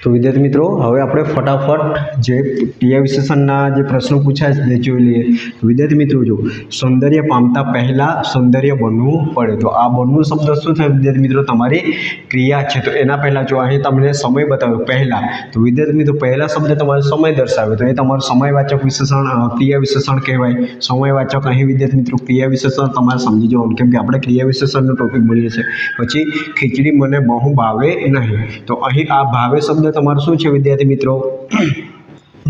તો વિદ્યાર્થી મિત્રો, હવે આપણે ફટાફટ જે ક્રિયા વિશેષણના જે પ્રશ્નો પૂછાય છે તે જોઈ લઈએ. વિદ્યાર્થી મિત્રો, જો સૌંદર્ય પામતા પહેલા સૌંદર્ય બનવું પડે, તો આ બનવું શબ્દ શું થાય વિદ્યાર્થી મિત્રો? તમારી ક્રિયા છે. તો એના પહેલાં જો અહીં તમને સમય બતાવ્યો પહેલા, તો વિદ્યાર્થી મિત્રો પહેલા શબ્દ તમારો સમય દર્શાવે તો એ તમારું સમયવાચક વિશેષણ, ક્રિયા વિશેષણ કહેવાય. સમયવાચક અહીં વિદ્યાર્થી મિત્રો ક્રિયા વિશેષણ તમારે સમજી જવાનું, કેમ કે આપણે ક્રિયા વિશેષણનો ટોપિક ભણીએ છીએ. પછી ખીચડી મને બહુ ભાવે નહીં, તો અહીં આ ભાવે શબ્દ તમારું શું છે વિદ્યાર્થી મિત્રો?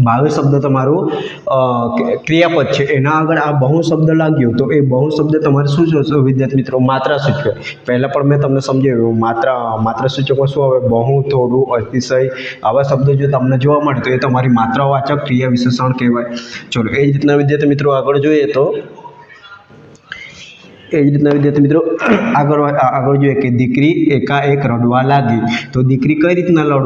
ભાવે શબ્દ તમારું ક્રિયાપદ છે. એના આગળ આ બહુ શબ્દ લાગ્યો તો એ બહુ શબ્દ તમારે શું છે વિદ્યાર્થી મિત્રો? માત્રા સૂચવે. પહેલાં પણ મેં તમને સમજાવ્યું, માત્રા સૂચકમાં શું આવે? બહુ, થોડું, અતિશય, આવા શબ્દો જો તમને જોવા મળે તો એ તમારી માત્રાવાચક ક્રિયા વિશેષણ કહેવાય. ચલો, એ જ રીતના વિદ્યાર્થી મિત્રો આગળ જોઈએ તો વિદ્યાર્થી મિત્રો આગળ જોઈએ કે દીકરી એકાએક રડવા લાગી, તો દીકરી કઈ રીતના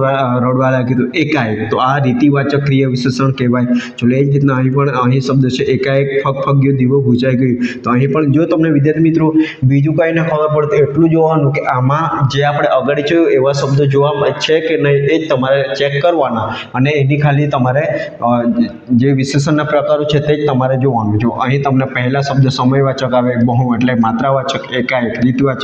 રડવા લાગી? તો એકાએક. તો આ રીતિવાચક ક્રિયા વિશેષણ કહેવાય. ચલો, એ જ રીતના અહીં શબ્દ છે એકાએક ફગફગ્યો દીવો બુઝાઈ ગયું, તો અહીં પણ જો તમને વિદ્યાર્થી મિત્રો બીજું કંઈ ન ખબર પડે તો એટલું જોવાનું કે આમાં જે આપણે આગળ જોયું એવા શબ્દો જોવા છે કે નહીં એ જ તમારે ચેક કરવાના. અને એની ખાલી તમારે જે વિશેષણના પ્રકારો છે તે જ તમારે જોવાનું. જો અહીં તમને પહેલા શબ્દ સમયવાચક આવે, બહુ એટલે માત્રાવાચક, એકાએક રીતવાચક,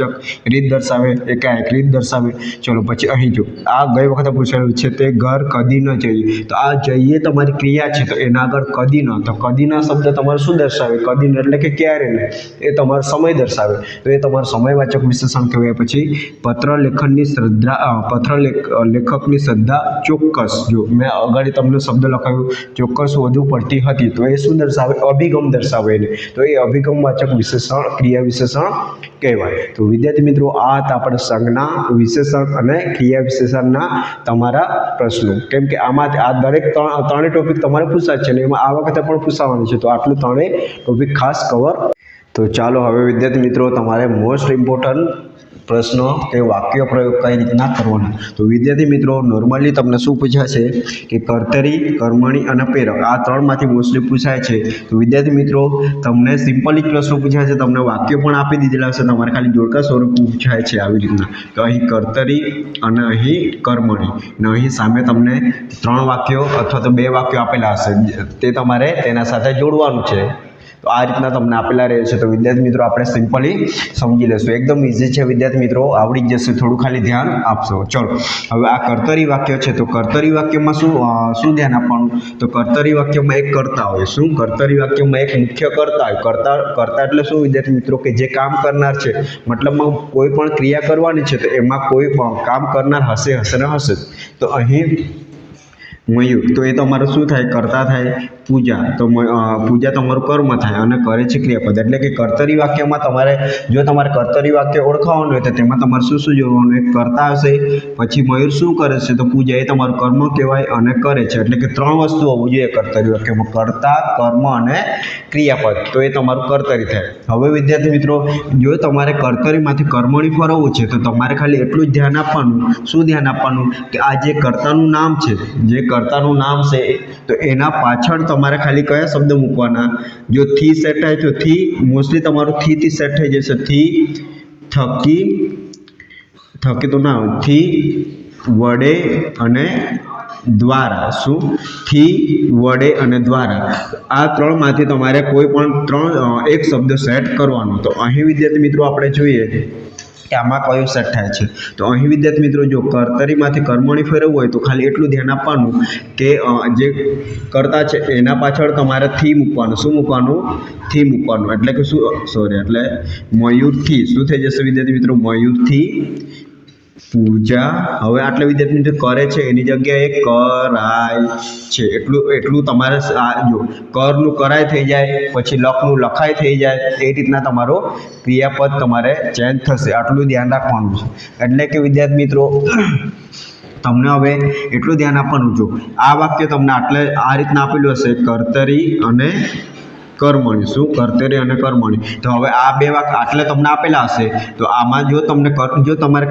રીત દર્શાવે, એકાએક રીત દર્શાવે. ચલો, પછી અહીં જો આ ગઈ વખતે પૂછેલું છે તે ઘર કદી ન જઈએ, તો આ જઈએ તમારી ક્રિયા છે તો એના આગળ કદી ન, તો કદીના શબ્દ તમારે શું દર્શાવે? કદી ન એટલે કે ક્યારે નહીં, એ તમારો સમય દર્શાવે તો એ તમારું સમયવાચક વિશેષણ કહેવાય. પછી લેખકની શ્રદ્ધા ચોક્કસ, જો મેં આગળ તમને શબ્દ લખાવ્યું ચોક્કસ વધુ પડતી હતી તો એ શું દર્શાવે? અભિગમ દર્શાવે એને, તો એ અભિગમવાચક વિશેષણ ક્રિયા વિશેષણ કહેવાય. તો વિદ્યાર્થી મિત્રો આ હતા આપણે સંજ્ઞા, વિશેષણ અને ક્રિયા વિશેષણના તમારા પ્રશ્નો. કેમ કે આમાં આ દરેક ત્રણેય ટોપિક તમારે પૂછાય છે ને એમાં આ વખતે પણ પૂછાવાનું છે, તો આટલું ત્રણેય ટોપિક ખાસ કવર. તો ચાલો હવે વિદ્યાર્થી મિત્રો તમારે મોસ્ટ ઇમ્પોર્ટન્ટ પ્રશ્નો કે વાક્ય પ્રયોગ કઈ રીતના કરવાના. તો વિદ્યાર્થી મિત્રો નોર્મલી તમને શું પૂછાય છે કે કર્તરી, કર્મણી અને પ્રેરક આ ત્રણમાંથી મોસ્ટલી પૂછાય છે. તો વિદ્યાર્થી મિત્રો તમને સિમ્પલ જ પ્રશ્નો પૂછાય છે, તમને વાક્ય પણ આપી દીધેલા હશે, તમારે ખાલી જોડકા સ્વરૂપ પૂછાય છે આવી રીતના. તો અહીં કર્તરી અને અહીં કર્મણી અને અહીં સામે તમને 3 વાક્યો અથવા તો 2 વાક્યો આપેલા હશે, તે તમારે તેના સાથે જોડવાનું છે. તો આ રીતના તમને આપેલા રહે છે. તો વિદ્યાર્થી મિત્રો આપણે સિમ્પલી સમજી લેશું, એકદમ ઇઝી છે વિદ્યાર્થી મિત્રો, આવડી જ જશે, થોડું ખાલી ધ્યાન આપશો. ચલો, હવે આ કર્તરી વાક્ય છે તો કર્તરી વાક્યમાં શું ધ્યાન આપવાનું? તો કર્તરી વાક્યમાં એક કર્તા હોય. શું? કર્તરી વાક્યમાં એક મુખ્ય કર્તા હોય. કર્તા એટલે શું વિદ્યાર્થી મિત્રો? કે જે કામ કરનાર છે, મતલબમાં કોઈ પણ ક્રિયા કરવાની છે તો એમાં કોઈ કામ કરનાર હશે ને હશે. તો અહીં મયુર તો એ તમારું શું થાય? કર્તા થાય. પૂજા તો પૂજા તમારું કર્મ થાય અને કરે છે ક્રિયાપદ. એટલે કે કર્તરી વાક્યમાં તમારે જો તમારે કર્તરી વાક્ય ઓળખાવાનું હોય તો તેમાં તમારે શું શું જોડવાનું? એક કર્તા હશે, પછી મયુર શું કરે છે તો પૂજા એ તમારું કર્મ કહેવાય અને કરે છે. એટલે કે 3 વસ્તુ હોવું જોઈએ કર્તરી વાક્યમાં: કર્તા, કર્મ અને ક્રિયાપદ. તો એ તમારું કર્તરી થાય. હવે વિદ્યાર્થી મિત્રો, જો તમારે કર્તરીમાંથી કર્મણી ફરવવું છે તો તમારે ખાલી એટલું જ ધ્યાન આપવાનું. શું ધ્યાન આપવાનું? કે આ જે કર્તાનું નામ છે, જે કર્તાનું નામ છે તો એના પાછળ તમારે ખાલી કયા શબ્દ મૂકવાના? જો થી સેટ થાય તો થી, મોસ્ટલી તમારું થી સેટ થઈ જશે. થી, થકી તો ના, થી, વડે અને દ્વારા. શું? થી, વડે અને દ્વારા. આ 3 માંથી તમારે કોઈ પણ એક શબ્દ સેટ કરવાનો. તો અહીં વિદ્યાર્થી મિત્રો આપણે જોઈએ કે આમાં કયું સેટ થાય છે. તો અહીં વિદ્યાર્થી મિત્રો જો કર્તરીમાંથી કર્મણી ફેરવવું હોય તો ખાલી એટલું ધ્યાન આપવાનું કે જે કર્તા છે એના પાછળ તમારે થી મૂકવાનું. શું મૂકવાનું? થી મૂકવાનું. એટલે કે શું? એટલે મયુરથી શું થઈ જશે વિદ્યાર્થી મિત્રો? મયુરથી પૂજા. હવે આટલા વિદ્યાર્થી મિત્રો કરે છે એની જગ્યાએ કરાય છે. એટલું તમારે જો કરનું કરાય થઈ જાય, પછી લખનું લખાય થઈ જાય, એ રીતના તમારો ક્રિયાપદ તમારે ચેન્જ થશે. આટલું ધ્યાન રાખવાનું છે. એટલે કે વિદ્યાર્થી મિત્રો તમને હવે એટલું ધ્યાન આપવાનું. જો આ વાક્ય તમને આ રીતના આપેલું હશે: કર્તરી અને કર્મણી. શું? કર્તરી અને કર્મણી. તો હવે આ 2 વાક્ય આટલે તમને આપેલા હશે. તો આમાં જો તમારે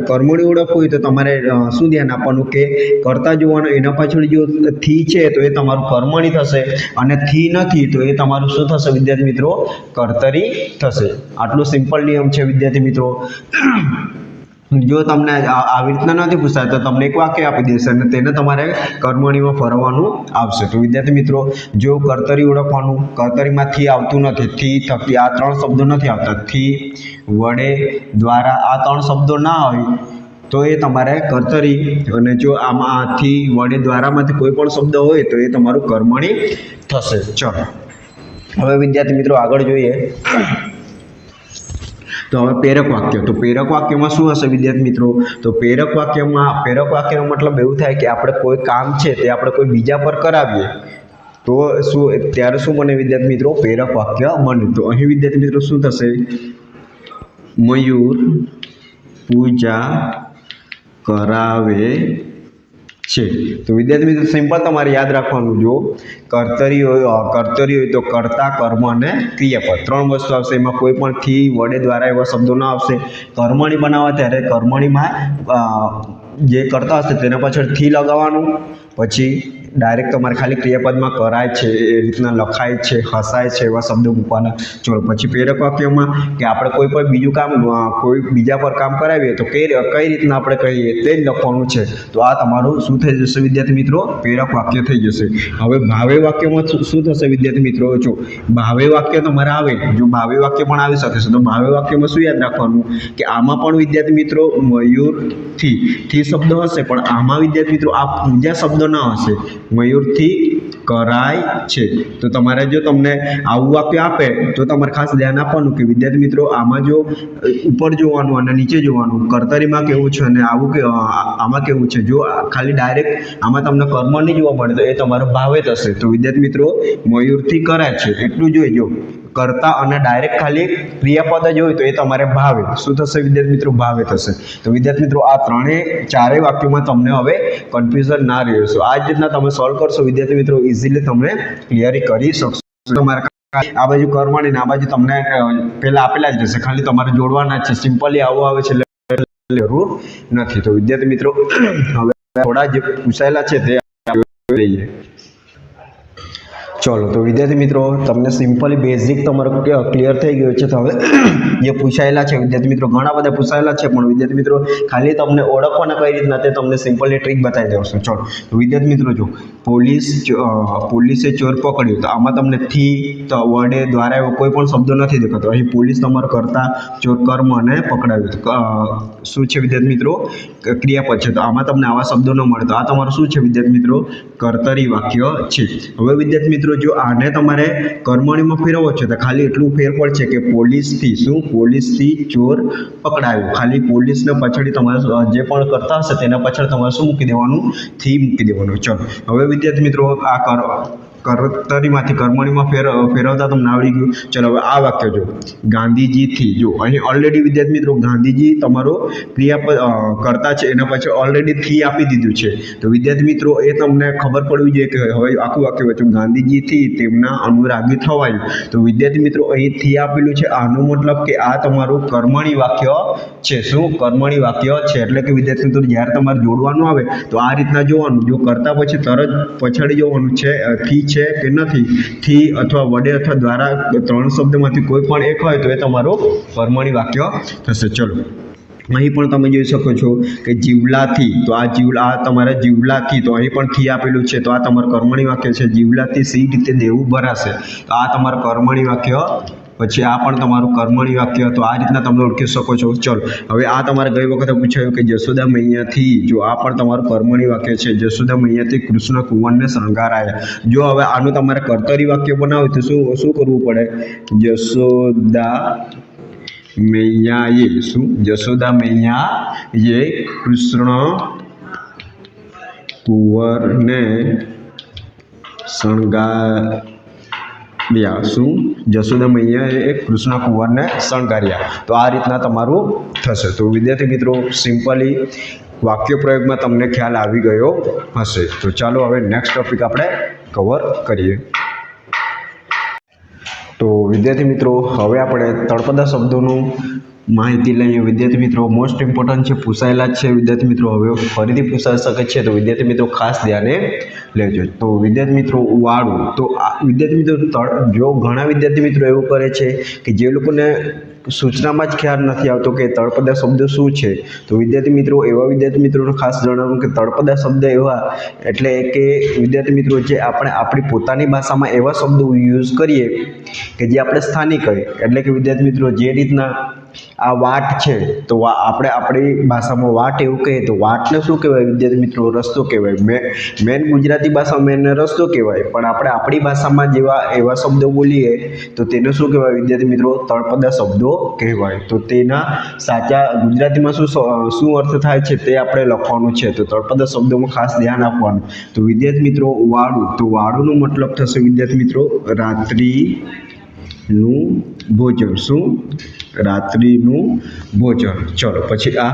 કર્મણી ઓળખવું હોય તો તમારે શું ધ્યાન આપવાનું? કે કર્તા જોવાનું, એના પાછળ જો થી છે તો એ તમારું કર્મણી થશે, અને થી નથી તો એ તમારું શું થશે વિદ્યાર્થી મિત્રો? કર્તરી થશે. આટલું સિમ્પલ નિયમ છે વિદ્યાર્થી મિત્રો. જો તમને આવી રીતના નથી પૂછાય તો તમને એક વાક્ય આપી દેશે અને તેને તમારે કર્મણીમાં ફરવાનું આવશે. તો વિદ્યાર્થી મિત્રો જો કર્તરી ઓળખવાનું, કર્તરીમાં થી આવતું નથી, થી, થકી આ 3 શબ્દો નથી આવતા, થી, વડે, દ્વારા આ 3 શબ્દો ના હોય તો એ તમારે કર્તરી. અને જો આમાં થી, વડે, દ્વારામાંથી કોઈ પણ શબ્દ હોય તો એ તમારું કર્મણી થશે. ચલો હવે વિદ્યાર્થી મિત્રો આગળ જોઈએ. તો હવે પ્રેરક વાક્ય. તો પ્રેરક વાક્યમાં શું હશે વિદ્યાર્થી મિત્રો? તો પ્રેરક વાક્યનો મતલબ એવું થાય કે આપણે કોઈ કામ છે તે આપણે કોઈ બીજા પર કરાવીએ તો ત્યારે શું બને વિદ્યાર્થી મિત્રો? પ્રેરક વાક્ય બને. તો અહીં વિદ્યાર્થી મિત્રો શું થશે? મયુર પૂજા કરાવે છે. તો વિદ્યાર્થી મિત્રો સિમ્પલ તમારે યાદ રાખવાનું. જો કર્તરી હોય તો કર્તા, કર્મ અને ક્રિયાપદ 3 વસ્તુ આવશે. એમાં કોઈ પણ થી, વડે, દ્વારા એવા શબ્દો ના આવશે. કર્મણી બનાવવા ત્યારે કર્મણીમાં જે કરતા હશે તેના પાછળ થી લગાવવાનું, પછી ડાયરેક્ટ તમારે ખાલી ક્રિયાપદમાં કરાય છે એ રીતના લખાય છે, હસાય છે એવા શબ્દો મૂકવાના. ચલો પછી પ્રેરક વાક્યમાં કે આપણે કોઈ પણ બીજું કામ કોઈ બીજા પર કામ કરાવીએ તો કઈ રીતના આપણે કહીએ તે જ લખવાનું છે. તો આ તમારું શું થઈ જશે વિદ્યાર્થી મિત્રો? પ્રેરક વાક્ય થઈ જશે. હવે ભાવે વાક્યમાં શું થશે વિદ્યાર્થી મિત્રો? જો ભાવે વાક્ય તમારે આવે, જો ભાવે વાક્ય પણ આવી શકે છે. તો ભાવે વાક્યમાં શું યાદ રાખવાનું? કે આમાં પણ વિદ્યાર્થી મિત્રો મયુરથી શબ્દ હશે, પણ આમાં વિદ્યાર્થી મિત્રો આ પૂજા શબ્દ ના હશે. મયુરથી કરાય છે. તો તમારે જો તમને આવું વાક્ય આપે તો તમારે ખાસ ધ્યાન આપવાનું કે વિદ્યાર્થી મિત્રો આમાં જો ઉપર જોવાનું અને નીચે જોવાનું, કર્તરીમાં કેવું છે અને આમાં કેવું છે. જો ખાલી ડાયરેક્ટ આમાં તમને કર્મ નહીં જોવા મળે તો એ તમારો ભાવે થશે. તો વિદ્યાર્થી મિત્રો મયુરથી કરાય છે એટલું જોઈજો. કરતા અને ડાયરેક્ટ ખાલી ક્રિયાપદ જ હોય તો એ તમારે ભાવે. શું થશે વિદ્યાર્થી મિત્રો? ભાવે થશે. તો વિદ્યાર્થી મિત્રો આ 4 વાક્યોમાં તમને હવે કન્ફ્યુઝન ના રહેશો. આ જ રીતના તમે સોલ્વ કરશો વિદ્યાર્થી મિત્રો, ઇઝીલી તમે ક્લિયર કરી શકશો. તમારે આ બાજુ કર્મણી ને આ બાજુ તમને પહેલા આપેલા જ રહેશે, ખાલી તમારે જોડવાના છે. સિમ્પલી આવું આવે છે જરૂર નથી. તો વિદ્યાર્થી મિત્રો હવે થોડા જે પૂછાયેલા છે તે લઈએ. ચલો તો વિદ્યાર્થી મિત્રો તમને સિમ્પલી બેઝિક તમારું ક્લિયર થઈ ગયું છે. તો હવે જે પૂછાયેલા છે વિદ્યાર્થી મિત્રો ઘણા બધા પૂછાયેલા છે, પણ વિદ્યાર્થી મિત્રો ખાલી તમને ઓળખવાના કઈ રીતના તે તમને સિમ્પલી ટ્રીક બતાવી દઉં છું. ચલો તો વિદ્યાર્થી મિત્રો જો પોલીસે ચોર પકડ્યો તો આમાં તમને થી, વડે, દ્વારા એવો કોઈ પણ શબ્દો નથી દેખાતો. અહીં પોલીસ તમારો કરતા, ચોર કર્મ અને પકડાવ્યું શું છે વિદ્યાર્થી મિત્રો? ક્રિયાપદ છે. તો આમાં તમને આવા શબ્દો ન મળે તો આ તમારું શું છે વિદ્યાર્થી મિત્રો? કર્તરી વાક્ય છે. હવે વિદ્યાર્થી મિત્રો મિત્રો જો આને તમારે કર્મણીમાં ફેરવવો છે તો ખાલી એટલું ફેર પડશે કે પોલીસથી શું પોલીસથી ચોર પકડાયો, ખાલી પોલીસને પાછળ તમારે જે પણ કરતા હશે તેના પાછળ તમારે શું મૂકી દેવાનું, થી મૂકી દેવાનું. ચલો હવે વિદ્યાર્થી મિત્રો આ કર્તરીમાંથી કર્મણીમાં ફેરવતા તમને આવડી ગયું. ચલો હવે આ વાક્ય જો ગાંધીજીથી, જો અહીં ઓલરેડી વિદ્યાર્થી મિત્રો ગાંધીજી તમારો ક્રિયા કરતા છે એના પછી ઓલરેડી થી આપી દીધું છે. તો વિદ્યાર્થી મિત્રો એ તમને ખબર પડવી જોઈએ કે હવે આખું વાક્ય વચ્ચે ગાંધીજીથી તેમના અનુરાગી થવાયું. તો વિદ્યાર્થી મિત્રો અહીં થી આપેલું છે, આનો મતલબ કે આ તમારું કર્મણી વાક્ય છે. શું કર્મણી વાક્ય છે? એટલે કે વિદ્યાર્થી મિત્રો જ્યારે તમારે જોડવાનું આવે તો આ રીતના જોવાનું, જો કરતા પછી તરત પછાડી જવાનું છે થી છે કે નથી, થી અથવા વડે અથવા દ્વારા 3 શબ્દમાંથી કોઈ પણ એક હોય તો એ તમારું કર્મણી વાક્ય થશે. ચલો અહીં પણ તમે જોઈ શકો છો કે જીવલાથી, તો આ તમારે જીવલાથી, તો અહીં પણ થી આપેલું છે તો આ તમારું કર્મણી વાક્ય છે. જીવલાથી સી રીતે દેવું ભરાશે, તો આ તમારું કર્મણી વાક્ય. પછી આ પણ તમારું કર્મણી વાક્ય, તો આ રીતના તમે ઓળખી શકો છો. ચલો હવે આ તમારે ગઈ વખતે પૂછાયું કે જશોદા મૈયાથી, જો આ પણ તમારું કર્મણી વાક્ય છે. જશોદા મૈયાથી કૃષ્ણ કુંવરને શણગારાયા. જો હવે આનું તમારે કર્તરી વાક્ય બનાવ્યું તો શું કરવું પડે? જશોદા મૈયાએ, શું જશોદા મૈયાએ કૃષ્ણ કુંવરને શણગાર્યા, શું જશોદા મૈયાએ કૃષ્ણ કુંવરને શણગાર્યા. તો આ રીતના તમારું થશે. તો વિદ્યાર્થી મિત્રો સિમ્પલી વાક્ય પ્રયોગમાં તમને ખ્યાલ આવી ગયો હશે. તો ચાલો હવે નેક્સ્ટ ટોપિક આપણે કવર કરીએ. તો વિદ્યાર્થી મિત્રો હવે આપણે તળપદા શબ્દોનું માહિતી લઈએ. વિદ્યાર્થી મિત્રો મોસ્ટ ઇમ્પોર્ટન્ટ છે, પૂછાયેલા જ છે વિદ્યાર્થી મિત્રો, હવે ફરીથી પૂછાઈ શકે છે. તો વિદ્યાર્થી મિત્રો ખાસ ધ્યાને લેજો. તો વિદ્યાર્થી મિત્રો વાળું, તો વિદ્યાર્થી મિત્રો જો ઘણા વિદ્યાર્થી મિત્રો એવું કરે છે કે જે લોકોને સૂચનામાં જ ખ્યાલ નથી આવતો કે તળપદા શબ્દ શું છે. તો વિદ્યાર્થી મિત્રો એવા વિદ્યાર્થી મિત્રોને ખાસ જણાવું કે તળપદા શબ્દ એવા એટલે કે વિદ્યાર્થી મિત્રો જે આપણે આપણી પોતાની ભાષામાં એવા શબ્દો યુઝ કરીએ કે જે આપણે સ્થાનિક હોય. એટલે કે વિદ્યાર્થી મિત્રો જે રીતના આ વાટ છે તો આપણે આપણી ભાષામાં વાટ એવું કહીએ તો વાટને શું કહેવાય વિદ્યાર્થી મિત્રો? રસ્તો કહેવાય. મેન ગુજરાતી ભાષામાં એને રસ્તો કહેવાય, પણ આપણે આપણી ભાષામાં જેવા એવા શબ્દો બોલીએ તો તેને શું કહેવાય વિદ્યાર્થી મિત્રો? તળપદા શબ્દો કહેવાય. તો તેના સાચા ગુજરાતીમાં શું અર્થ થાય છે તે આપણે લખવાનું છે. તો તળપદા શબ્દોમાં ખાસ ધ્યાન આપવાનું. તો વિદ્યાર્થી મિત્રો વાળું, તો વાળુંનો મતલબ થશે વિદ્યાર્થી મિત્રો રાત્રિનું ભોજન. શું? રાત્રિનું ભોજન. ચલો પછી આ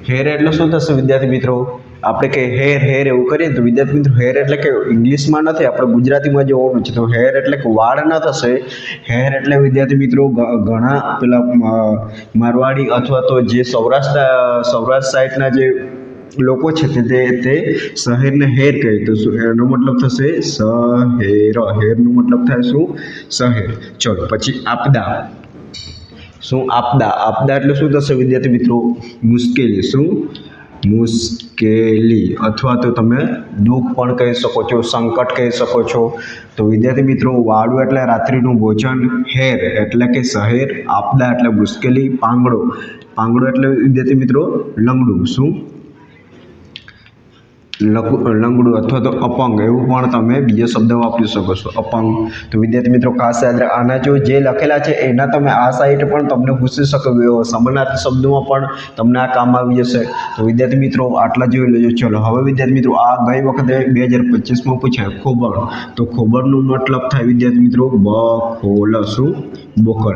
હેર એટલે શું થશે વિદ્યાર્થી મિત્રો? આપણે કે હેર એવું કરીએ તો વિદ્યાર્થી મિત્રો હેર એટલે કે ઇંગ્લિશમાં નથી, આપણે ગુજરાતીમાં જોવાનું છે. તો હેર એટલે કે વાળ ન થશે. હેર એટલે વિદ્યાર્થી મિત્રો ઘણા પેલા મારવાડી અથવા તો જે સૌરાષ્ટ્ર સાઈડના જે લોકો છે તે શહેરને હેર કહે. તો એનો મતલબ થશે શહેર. હેરનો મતલબ થાય શું? શહેર. ચલો પછી આપદા. શું? આપદા એટલે શું થશે વિદ્યાર્થી મિત્રો? મુશ્કેલી. શું? મુશ્કેલી અથવા તો તમે દુઃખ પણ કહી શકો છો, સંકટ કહી શકો છો. તો વિદ્યાર્થી મિત્રો વાળું એટલે રાત્રિનું ભોજન, હેર એટલે કે શહેર, આપદા એટલે મુશ્કેલી, પાંગડો એટલે વિદ્યાર્થી મિત્રો લંગડું. શું? લંગડું અથવા તો અપંગ એવું પણ તમે બીજો શબ્દ વાપરી શકો છો, અપંગ. તો વિદ્યાર્થી મિત્રો ખાસ યાદ રાખ, આના જો જે લખેલા છે એના તમે આ સાઈડ પણ તમને પૂછી શકો, સમાનાર્થી શબ્દોમાં પણ તમને આ કામ આવી જશે. તો વિદ્યાર્થી મિત્રો આટલા જોઈ લેજો. ચલો હવે વિદ્યાર્થી મિત્રો આ ગઈ વખતે 2025માં પૂછાય ખોબળ. તો ખોબળનો મતલબ થાય વિદ્યાર્થી મિત્રો બખોલ. શું? બોખલ.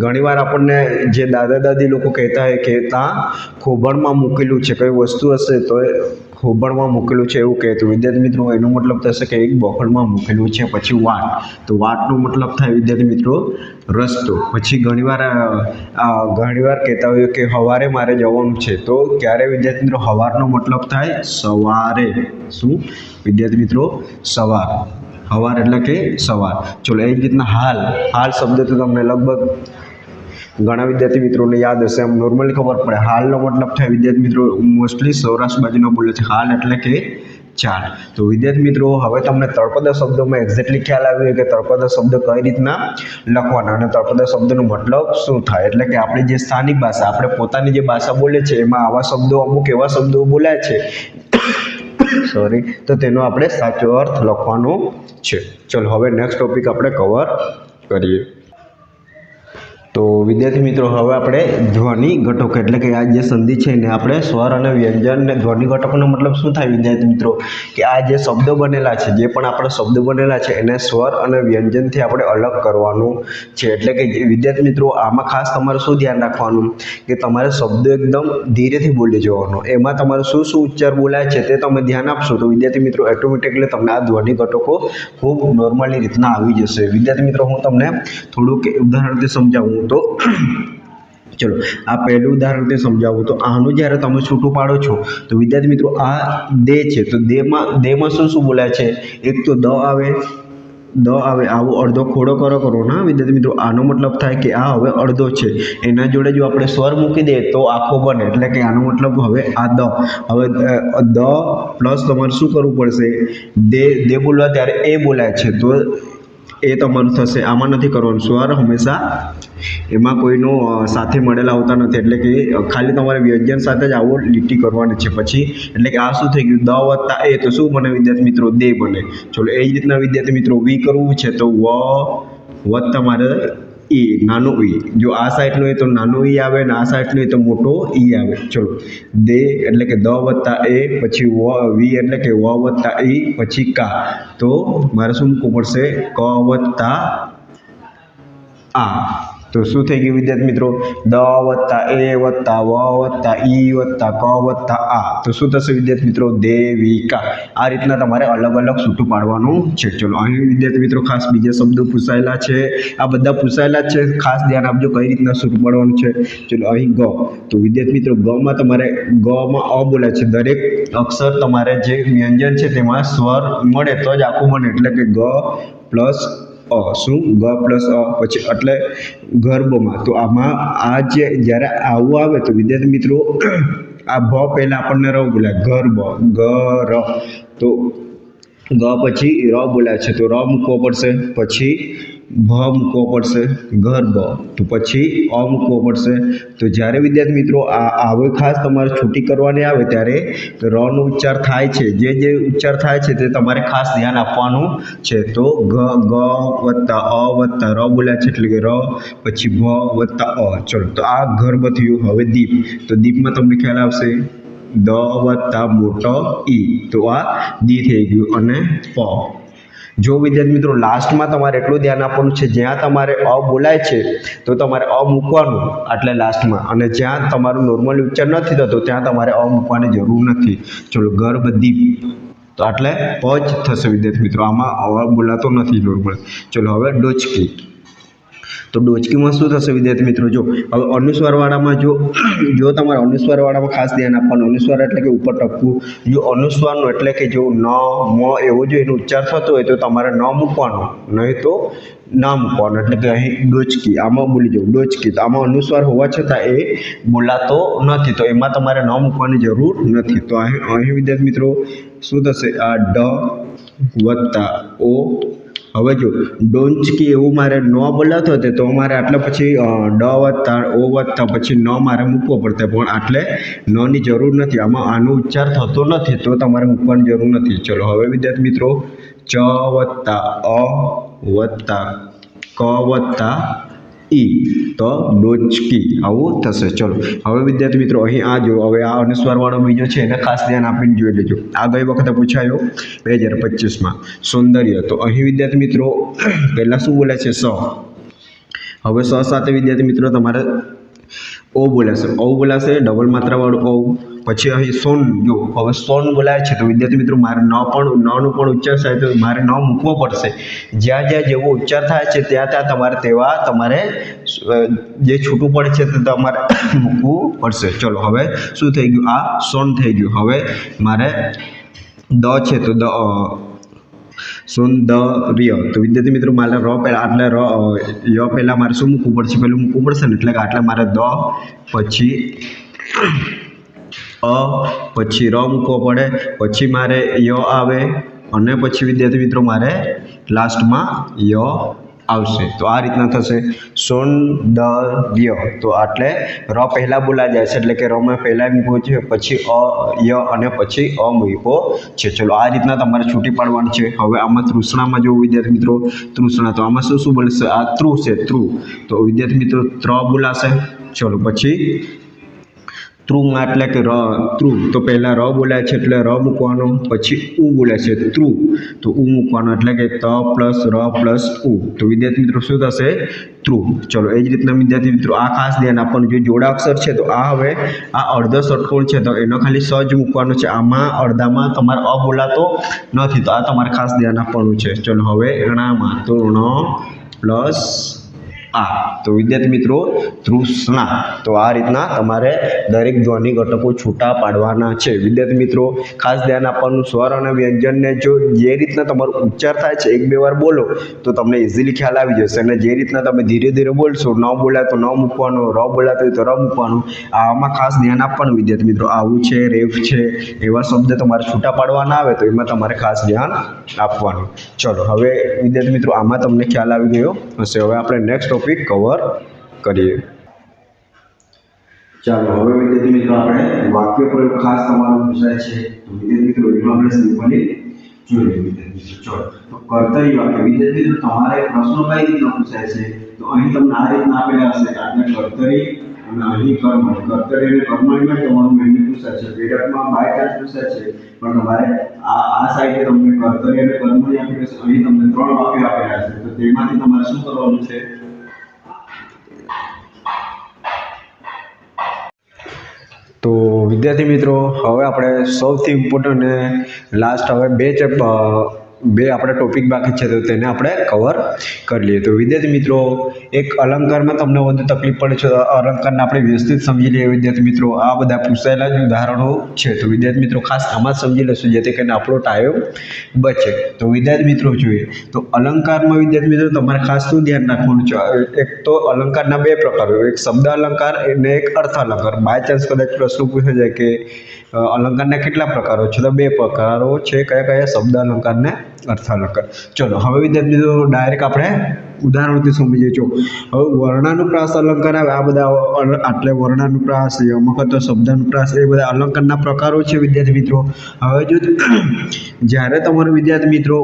ઘણીવાર આપણને જે દાદા દાદી લોકો કહેતા હોય કે ત્યાં ખોબળમાં મૂકેલું છે, કઈ વસ્તુ હશે તો ખોબળમાં મૂકેલું છે એવું કહે. તો વિદ્યાર્થી મિત્રો એનો મતલબ થશે કે એક બોખલમાં મૂકેલું છે. પછી વાટ, તો વાટનો મતલબ થાય વિદ્યાર્થી મિત્રો રસ્તો. પછી ઘણીવાર કહેતા હોય કે સવારે મારે જવાનું છે, તો ક્યારે વિદ્યાર્થી મિત્રો? સવારનો મતલબ થાય સવારે. શું વિદ્યાર્થી મિત્રો? સવાર. સવાર એટલે કે સવાર. ચલો એ જ રીતના હાલ શબ્દ તો તમને લગભગ ઘણા વિદ્યાર્થી મિત્રોને યાદ હશે, આમ નોર્મલી ખબર પડે. હાલનો મતલબ થાય વિદ્યાર્થી મિત્રો મોસ્ટલી સૌરાષ્ટ્ર બાજુનો બોલે છે હાલ એટલે કે ચાલ. તો વિદ્યાર્થી મિત્રો હવે તમને તળપદા શબ્દોમાં એક્ઝેક્ટલી ખ્યાલ આવ્યો કે તળપદા શબ્દ કઈ રીતના લખવાના અને તળપદા શબ્દનો મતલબ શું થાય. એટલે કે આપણી જે સ્થાનિક ભાષા, આપણે પોતાની જે ભાષા બોલે છે એમાં આવા શબ્દો, અમુક એવા શબ્દો બોલાય છે સોરી, તો તેનો આપણે સાચો અર્થ લખવાનો છે. ચલો હવે નેક્સ્ટ ટોપિક આપણે કવર કરીએ. તો વિદ્યાર્થી મિત્રો, હવે આપણે ધ્વનિ ઘટકો એટલે કે આ જે સંધિ છે ને આપણે સ્વર અને વ્યંજન ને ધ્વનિ ઘટકોનો મતલબ શું થાય વિદ્યાર્થી મિત્રો, કે આ જે શબ્દો બનેલા છે, જે પણ આપણા શબ્દો બનેલા છે એને સ્વર અને વ્યંજનથી આપણે અલગ કરવાનું છે. એટલે કે વિદ્યાર્થી મિત્રો, આમાં ખાસ તમારે શું ધ્યાન રાખવાનું કે તમારે શબ્દો એકદમ ધીરેથી બોલી જવાનો. એમાં તમારે શું શું ઉચ્ચાર બોલાય છે તે તમે ધ્યાન આપશો તો વિદ્યાર્થી મિત્રો ઓટોમેટિકલી તમને આ ધ્વનિ ઘટકો ખૂબ નોર્મલી રીતના આવી જશે. વિદ્યાર્થી મિત્રો, હું તમને થોડુંક ઉદાહરણથી સમજાવું તો ચલો આ પહેલું ઉદાહરણથી સમજાવું તો આનું જ્યારે તમે છૂટું પાડો છો તો વિદ્યાર્થી મિત્રો આ દે છે, તો દેમાં શું શું બોલાય છે? એક તો દ આવે, આવો અડધો ખોડો કરો ના વિદ્યાર્થી મિત્રો, આનો મતલબ થાય કે આ હવે અડધો છે. એના જોડે જો આપણે સ્વર મૂકી દઈએ તો આખો બને, એટલે કે આનો મતલબ હવે આ હવે દ પ્લસ તમારે શું કરવું પડશે? દે બોલવા ત્યારે એ બોલાય છે તો એ તમારું થશે. આમાં નથી કરવાનું, સ્વર હંમેશા એમાં કોઈનો સાથે મળેલા હોતા નથી, એટલે કે ખાલી તમારે વ્યંજન સાથે જ આવો લીટી કરવાની છે. પછી એટલે કે આ શું થઈ ગયું? દ વત્તા એ, તો શું બને વિદ્યાર્થી મિત્રો? દે બને. ચલો એ જ રીતના વિદ્યાર્થી મિત્રો વી કરવું છે તો વ વત્તા મારે ઈ, નાનો ઈ. જો આ સાઈડનો હોય તો નાનો ઈ આવે અને આ સાઈડનો હોય તો મોટો ઈ આવે. ચલો દે એટલે કે દ વત્તા એ, પછી વી એટલે કે વ વત્તા ઈ, પછી કા, તો મારે શું મૂકવું પડશે? ક વત્તા આ. તો શું થઈ ગયું વિદ્યાર્થી મિત્રો? દ વત્તા એ વત્તા વ વત્તા ઈ વત્તા ક વત્તા આ. તો શું થશે વિદ્યાર્થી મિત્રો? દેવિકા. આ રીતના તમારે અલગ અલગ છૂટું પાડવાનું છે. ચલો અહીં વિદ્યાર્થી મિત્રો ખાસ બીજા શબ્દો પૂછાયેલા છે, આ બધા પૂછાયેલા જ છે, ખાસ ધ્યાન આપજો કઈ રીતના છૂટું પાડવાનું છે. ચલો અહીં ગ, તો વિદ્યાર્થી મિત્રો ગમાં તમારે ગમાં અ બોલાય છે. દરેક અક્ષર તમારે જે વ્યંજન છે તેમાં સ્વર મળે તો જ આખું બને, એટલે કે ગ પ્લસ અ. શું? ગ પ્લસ અ. પછી એટલે ગર્ભમાં, તો આમાં આ જે જ્યારે આવું આવે તો વિદ્યાર્થી મિત્રો આ ભ પહેલા આપણને ર બોલાય, ગર્ભ ગ ર, તો ગ પછી ર બોલાય છે તો ર મૂકવો પડશે, પછી ભ મૂકવો પડશે ગર્ભ, તો પછી અ મૂકવો પડશે. તો જ્યારે વિદ્યાર્થી મિત્રો આ આવે ખાસ તમારે છૂટી કરવાની આવે ત્યારે રનો ઉચ્ચાર થાય છે, જે ઉચ્ચાર થાય છે તે તમારે ખાસ ધ્યાન આપવાનું છે. તો ગ વત્તા અ વત્તા ર બોલ્યા છે એટલે કે ર, પછી ભ વત્તા અ. ચલો તો આ ગર્ભ થયું. હવે દીપ, તો દીપમાં તમને ખ્યાલ આવશે દ વત્તા મોટો ઈ, તો આ દી થઈ ગયું. અને પ. જો વિદ્યાર્થી મિત્રો લાસ્ટમાં તમારે એટલું ધ્યાન આપવાનું છે, જ્યાં તમારે અ બોલાય છે તો તમારે અ મૂકવાનું એટલે લાસ્ટમાં, અને જ્યાં તમારું નોર્મલી ઉચ્ચાર નથી થતો ત્યાં તમારે અ મૂકવાની જરૂર નથી. ચલો ગર્ભદીપ, તો એટલે પ જ થશે વિદ્યાર્થી મિત્રો, આમાં અ બોલાતો નથી નોર્મલ. ચલો હવે ડોચકી, તો ડોચકીમાં શું થશે વિદ્યાર્થી મિત્રો? જો હવે અનુસ્વારવાળામાં જો તમારે અનુસ્વારવાળામાં ખાસ ધ્યાન આપવાનું. અનુસ્વાર એટલે કે ઉપર ટપકું. જો અનુસ્વારનું એટલે કે જો ન મ એવો જો એનો ઉચ્ચાર થતો હોય તો તમારે ન મૂકવાનો, નહીં તો ના મૂકવાનો. એટલે કે અહીં ડોચકી, આમાં બોલી જવું ડોચકી, તો આમાં અનુસ્વાર હોવા છતાં એ બોલાતો નથી, તો એમાં તમારે ન મૂકવાની જરૂર નથી. તો અહીં વિદ્યાર્થી મિત્રો શું થશે? આ ડ વત્તા ઓ. હવે જો ડોંચકી એવું મારે ન બોલાતો હતો તો મારે આટલે પછી ડ વત્તા ઓ વત્તા પછી ન મારે મૂકવો પડતો, પણ આટલે નની જરૂર નથી, આમાં આનો ઉચ્ચાર થતો નથી તો તમારે મૂકવાની જરૂર નથી. ચલો હવે વિદ્યાર્થી મિત્રો ચ વત્તા અ વત્તા ક વત્તા ઈ, તો ડોચકી આવું થશે. ચલો હવે વિદ્યાર્થી મિત્રો અહીં આ જો હવે આ અનુસ્વારવાળો બીજો છે એને ખાસ ધ્યાન આપીને જોઈ લેજો. આ ગઈ વખતે પૂછાયો 2025માં સૌંદર્ય, તો અહીં વિદ્યાર્થી મિત્રો પહેલાં શું બોલે છે? સ. હવે સ સાથે વિદ્યાર્થી મિત્રો તમારે ઓ બોલાશે, ઓ બોલાશે ડબલ માત્રાવાળું ઓ. પછી અહીં સોન, જો હવે સોન બોલાય છે તો વિદ્યાર્થી મિત્રો મારે નનું પણ ઉચ્ચાર થાય તો મારે ન મૂકવો પડશે. જ્યાં જેવો ઉચ્ચાર થાય છે ત્યાં તમારે જે છૂટું પડે છે તે તમારે મૂકવું પડશે. ચલો હવે શું થઈ ગયું? આ સોન થઈ ગયું. હવે મારે દ છે તો સૌંદર્ય, તો વિદ્યાર્થી મિત્રો મારે ર પહેલાં એટલે ય પહેલાં મારે શું મૂકવું પડશે? પહેલું મૂકવું પડશે ને, એટલે કે આટલે મારે દ પછી અ પછી ર મૂકવો પડે, પછી મારે ય આવે, અને પછી વિદ્યાર્થી મિત્રો મારે લાસ્ટમાં ય આવશે. તો આ રીતના થશે સૌંદર્ય. તો એટલે ર પહેલાં બોલા જાય છે, એટલે કે રમાં પહેલાં મૂકો છે, પછી ય અને પછી મૂકો છે. ચલો આ રીતના તમારે છૂટી પાડવાની છે. હવે આમાં તૃષ્ણામાં જો વિદ્યાર્થી મિત્રો તૃષ્ણા, તો આમાં શું બોલશે? આ ત્રુ છે, ત્રુ. તો વિદ્યાર્થી મિત્રો ત્ર બોલાશે. ચલો પછી ત્રુમાં એટલે કે ત્રુ, તો પહેલાં ર બોલાય છે એટલે ર મૂકવાનો, પછી ઉ બોલાય છે ત્રુ, તો ઉ મૂકવાનો, એટલે કે ત પ્લસ ર પ્લસ ઉ. તો વિદ્યાર્થી મિત્રો શું થશે? ત્રુ. ચલો એ જ રીતના વિદ્યાર્થી મિત્રો આ ખાસ ધ્યાન આપવાનું. જે જોડા અક્ષર છે તો આ હવે આ અડધો ષટકોણ છે તો એનો ખાલી સ જ મૂકવાનો છે. આમાં અડધામાં તમારે અ બોલાતો નથી, તો આ તમારે ખાસ ધ્યાન આપવાનું છે. ચલો હવે ણામાં, તો ણ પ્લસ આ. તો વિદ્યાર્થી મિત્રો તૃષ્ણા. તો આ રીતના તમારે દરેક ધ્વનિ ઘટકો છૂટા પાડવાના છે. વિદ્યાર્થી મિત્રો ખાસ ધ્યાન આપવાનું, સ્વર અને વ્યંજનને જો જે રીતના તમારો ઉચ્ચાર થાય છે 1-2 વાર બોલો તો તમને ઇઝીલી ખ્યાલ આવી જશે. અને જે રીતના તમે ધીરે ધીરે બોલશો, ન બોલાય તો ન મૂકવાનો, ર બોલાતો હોય તો ર મૂકવાનું. આમાં ખાસ ધ્યાન આપવાનું વિદ્યાર્થી મિત્રો. આવું છે, રેફ છે, એવા શબ્દ તમારે છૂટા પાડવાના આવે તો એમાં તમારે ખાસ ધ્યાન આપવાનું. ચલો હવે વિદ્યાર્થી મિત્રો આમાં તમને ખ્યાલ આવી ગયો હશે. હવે આપણે નેક્સ્ટ ટોપિક કવર કરીએ. ચાલો હવે વિદ્યાર્થી મિત્રો આપણે વાક્ય પ્રયોગ ખાસ તમારો પૂછાય છે, તો વિદ્યાર્થી મિત્રો એનો આપણે સિમ્પલી જોઈએ. વિદ્યાર્થી મિત્રો ચલો તો કર્તરી વાક્ય. વિદ્યાર્થી મિત્રો તમારે પ્રશ્નો કઈ રીતના પૂછાય છે, તો અહીં તમને આ રીતના આપેલા હશે. આપણે કર્તરી અને અહીં કર્મણી. કર્તરી અને કર્મણીમાં તમારું મેન્યુ પૂછાય છે. પેડકમાં બાય ચાન્સ પૂછાય છે, પણ તમારે આ સાઈડે તમને કર્તરી અને કર્મણી આપેલું છે. અહીં તમને 3 વાક્યો આપેલા છે, તો તેમાંથી તમારે શું કરવાનું છે? તો વિદ્યાર્થી મિત્રો હવે આપણે સૌથી ઇમ્પોર્ટન્ટ અને લાસ્ટ હવે બે આપણે ટોપિક બાકી છે, તો તેને આપણે કવર કરી લઈએ. તો વિદ્યાર્થી મિત્રો એક અલંકારમાં તમને વધુ તકલીફ પડે છે, અલંકારને આપણે વ્યવસ્થિત સમજી લઈએ. વિદ્યાર્થી મિત્રો આ બધા પૂછાયેલા જ ઉદાહરણો છે, તો વિદ્યાર્થી મિત્રો ખાસ આમાં સમજી લેશું જેથી કરીને આપણો ટાઈમ બચે. તો વિદ્યાર્થી મિત્રો જોઈએ તો અલંકારમાં વિદ્યાર્થી મિત્રો તમારે ખાસ શું ધ્યાન રાખવાનું છે? એક તો અલંકારના 2 પ્રકારો, એક શબ્દ અલંકાર અને એક અર્થ અલંકાર. બાય ચાન્સ કદાચ પ્રશ્ન પૂછાઈ જાય કે અલંકારના કેટલા પ્રકારો છે, તો 2 પ્રકારો છે. કયા? શબ્દ અલંકાર ને અર્થ અલંકાર. ચલો હવે વિદ્યાર્થી મિત્રો ડાયરેક્ટ આપણે ઉદાહરણથી સમજીએ. જો હવે વર્ણાનુપ્રાસ અલંકાર આવે, આ બધા એટલે વર્ણાનુપ્રાસ, યમક અથવા શબ્દાનુપ્રાસ, એ બધા અલંકારના પ્રકારો છે વિદ્યાર્થી મિત્રો. હવે જો જ્યારે તમારો વિદ્યાર્થી મિત્રો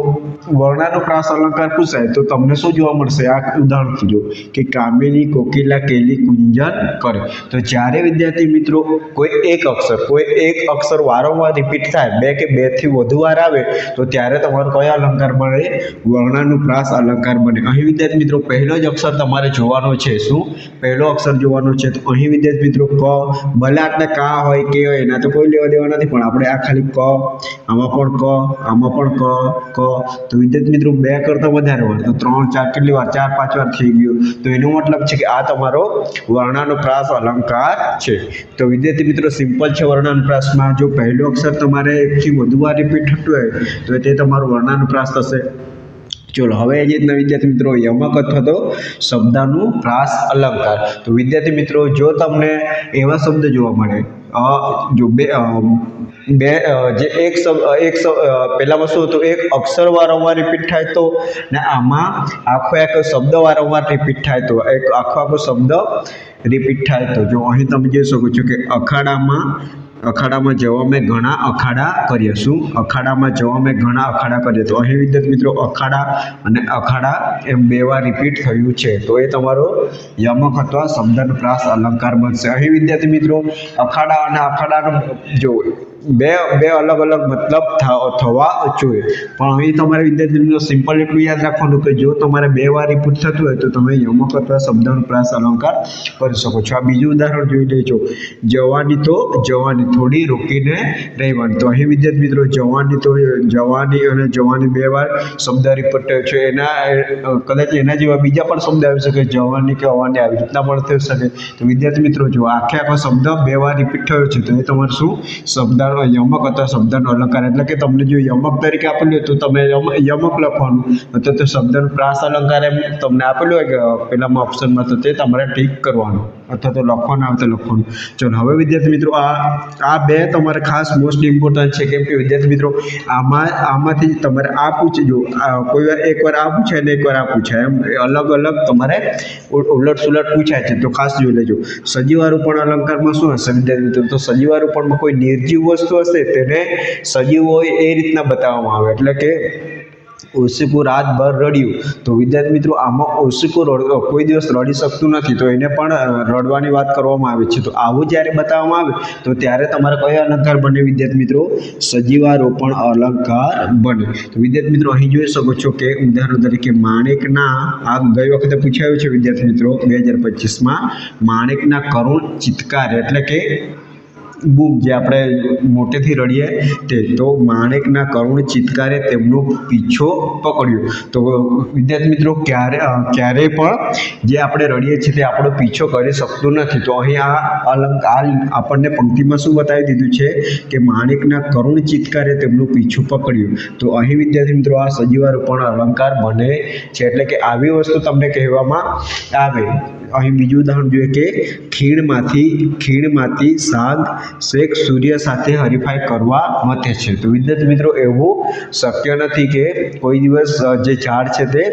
વર્ણાનુપ્રાસ અલંકાર પૂછાય તો તમને શું જોવા મળશે? આ ઉદાહરણ જો કે કામિની કોકિલા કેલી કુંજન કરે. તો જ્યારે વિદ્યાર્થી મિત્રો કોઈ એક અક્ષર વારંવાર રિપીટ થાય, 2 કે 2 થી વધુ વાર આવે તો ત્યારે તમારો કયો અલંકાર બને? વર્ણાનુપ્રાસ અલંકાર બને. અહીં વિદ્યાર્થી મિત્રો પહેલો જ અક્ષર તમારે જોવાનો છે. શું પહેલો અક્ષર જોવાનો છે? તો અહીં વિદ્યાર્થી મિત્રો ક, ભલે એટલે કા હોય કે હોય એના તો કોઈ લેવા દેવા નથી, પણ આપણે આ ખાલી ક, આમાં પણ ક, આમાં પણ ક. તો વિદ્યાર્થી મિત્રો 2 કરતાં વધારે વાર, તો 3, 4 કેટલી વાર? 4, 5 વાર થઈ ગયું. તો એનો મતલબ છે કે આ તમારો વર્ણાનુપ્રાસ અલંકાર છે. તો વિદ્યાર્થી મિત્રો સિમ્પલ છે. વર્ણાનુપ્રાસમાં જો પહેલો અક્ષર તમારે 1 થી વધુ વાર રિપીટ થતું હોય તો તે તમારો વર્ણાનુપ્રાસ થશે. ચલો હવે એ રીતના વિદ્યાર્થી મિત્રો યમક અથવા તો શબ્દાનુપ્રાસ અલંકાર. તો વિદ્યાર્થી મિત્રો જો તમને એવા શબ્દ જોવા મળે જો બે જે એક પહેલા વસ્તુ તો એક અક્ષર વારંવાર રિપીટ થાય તો, ને આમાં આખો શબ્દ વારંવાર રિપીટ થાય તો, એક આખો શબ્દ રિપીટ થાય તો. જો અહીં તમે જોઈ શકો છો કે અખાડામાં જવા મેં ઘણા અખાડા કર્યા. શું? અખાડામાં જવા મેં ઘણા અખાડા કર્યા. તો અહીં વિદ્યાર્થી મિત્રો અખાડા અને અખાડા એમ 2 વાર રિપીટ થયું છે, તો એ તમારો યમક અથવા શબ્દાનુપ્રાસ અલંકાર બનશે. અહીં વિદ્યાર્થી મિત્રો અખાડા અને અખાડાનો જો બે અલગ અલગ મતલબ થવા જોઈએ, પણ અહીં તમારે વિદ્યાર્થી મિત્રો સિમ્પલ એટલું યાદ રાખવાનું કે જો તમારે 2 વાર રિપીટ થતું હોય તો તમે યમક અથવા શબ્દાનુપ્રાસ અલંકાર કરી શકો છો. આ બીજું ઉદાહરણ જોઈ લેજો. જવાની તો જવાની, થોડી રોકીને રહેવાની. તો અહીં વિદ્યાર્થી મિત્રો જવાની અને જવાની 2 વાર શબ્દ રિપીટ થયો છે. એના કદાચ એના જેવા બીજા પણ શબ્દ આવી શકે, જવાની કે અવાની, આવી રીતના પણ થઈ શકે. તો વિદ્યાર્થી મિત્રો જો આખો શબ્દ 2 વાર રિપીટ થયો છે તો એ તમારે શું? શબ્દ યમક અથવા શબ્દનો અલંકાર. એટલે કે તમને જો યમક તરીકે આપેલું હોય તો તમે યમક લખવાનું, અથવા તો શબ્દનુપ્રાસ અલંકાર એમ તમને આપેલું હોય કે પેલામાં ઓપ્શનમાં, તો તે તમારે ઠીક કરવાનું. અથવા તો લખવાનું આવે તો લખવાનું. ચલો હવે વિદ્યાર્થી મિત્રો આ બે તમારે ખાસ મોસ્ટ ઇમ્પોર્ટન્ટ છે, કેમ કે વિદ્યાર્થી મિત્રો આમાંથી તમારે આ પૂછજો, કોઈ વાર એકવાર આ પૂછાય ને એકવાર આ પૂછાય, એમ અલગ અલગ તમારે ઉલટ સુલટ પૂછાય છે, તો ખાસ જોઈ લેજો. સજીવારૂપણ અલંકારમાં શું હશે વિદ્યાર્થી મિત્રો? તો સજીવારૂપણમાં કોઈ નિર્જીવ વસ્તુ હશે તેને સજીવ હોય એ રીતના બતાવવામાં આવે. એટલે કે ઓશીકું રાતભર રડ્યું, તો વિદ્યાર્થી મિત્રો આમાં ઓશીકું કોઈ દિવસ રડી શકતું નથી, તો એને પણ રડવાની વાત કરવામાં આવે છે. તો આવું જ્યારે બતાવવામાં આવે તો ત્યારે તમારે કયો અલંકાર બને વિદ્યાર્થી મિત્રો? સજીવારોપણ અલંકાર બને. તો વિદ્યાર્થી મિત્રો અહીં જોઈ શકો છો કે ઉદાહરણ તરીકે માણેકના, આ ગઈ વખતે પૂછાયું છે વિદ્યાર્થી મિત્રો 2025માં, માણેકના કરુણ ચિત્કાર એટલે કે બૂમ, જે આપણે મોટેથી રડીએ તે. તો માણેકના કરુણ ચિત્કારે તેમનો પીછો પકડ્યો. તો વિદ્યાર્થી મિત્રો ક્યારેય પણ જે આપણે રડીએ છીએ તે આપણો પીછો કરી શકતું નથી. તો અહીં આ અલંકાર આપણને પંક્તિમાં શું બતાવી દીધું છે કે માણેકના કરુણ ચિત્કારે તેમનો પીછો પકડ્યો. તો અહીં વિદ્યાર્થી મિત્રો આ સજીવારૂપણ અલંકાર બને છે. એટલે કે આવી વસ્તુ તમને કહેવામાં આવે. અહીં બીજું ઉદાહરણ જોઈએ કે ખીણમાંથી સાગ શેખ સૂર્ય સાથે હરીફાઈ કરવા મથે છે. તો વિદ્યાર્થી મિત્રો એવું શક્ય નથી કે કોઈ દિવસ જે ઝાડ છે તે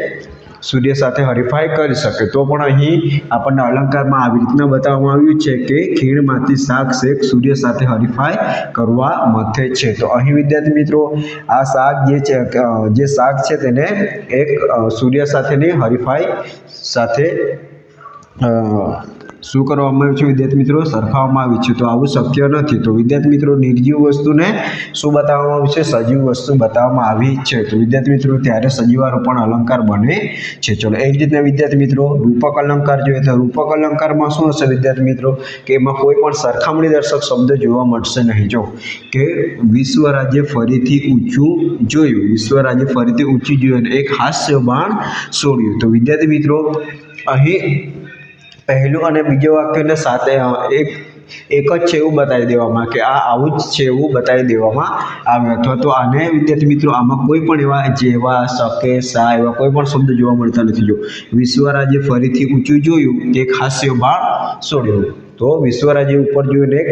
સૂર્ય સાથે હરીફાઈ કરી શકે. તો પણ અહીં આપણને અલંકારમાં આવી રીતના બતાવવામાં આવ્યું છે કે ખીણમાંથી શાક શેખ સૂર્ય સાથે હરીફાઈ કરવા મથે છે. તો અહીં વિદ્યાર્થી મિત્રો આ શાક જે શાક છે તેને એક સૂર્ય સાથેની હરીફાઈ સાથે શું કરવામાં આવ્યું છે વિદ્યાર્થી મિત્રો? સરખાવવામાં આવ્યું છે. તો આવું શક્ય નથી. તો વિદ્યાર્થી મિત્રો નિર્જીવ વસ્તુને શું બતાવવામાં આવ્યું છે? સજીવ વસ્તુ બતાવવામાં આવી છે. તો વિદ્યાર્થી મિત્રો ત્યારે સજીવારૂપણ અલંકાર બને છે. ચલો એ જ રીતના વિદ્યાર્થી મિત્રો રૂપક અલંકાર જોઈએ તો રૂપક અલંકારમાં શું હશે વિદ્યાર્થી મિત્રો? કે એમાં કોઈ પણ સરખામણી દર્શક શબ્દ જોવા મળશે નહીં. જો કે વિશ્વ રાજ્ય ફરીથી ઊંચું જોયું, વિશ્વ રાજ્ય ફરીથી ઊંચું જોયું અને એક હાસ્ય બાણ છોડ્યું. તો વિદ્યાર્થી મિત્રો અહીં પહેલું અને બીજો વાક્યને સાથે એક જ છે એવું બતાવી દેવામાં કે આ આવું જ છે એવું બતાવી દેવામાં આવે. અથવા તો આને વિદ્યાર્થી મિત્રો આમાં કોઈ પણ એવા જેવા, શકે, સા એવા કોઈ પણ શબ્દ જોવા મળતા નથી. જો વિશ્વ રાજ્ય ફરીથી ઊંચું જોયું એક હાસ્ય બાણ છોડ્યું. તો વિશ્વ રાજ્ય ઉપર જોઈને એક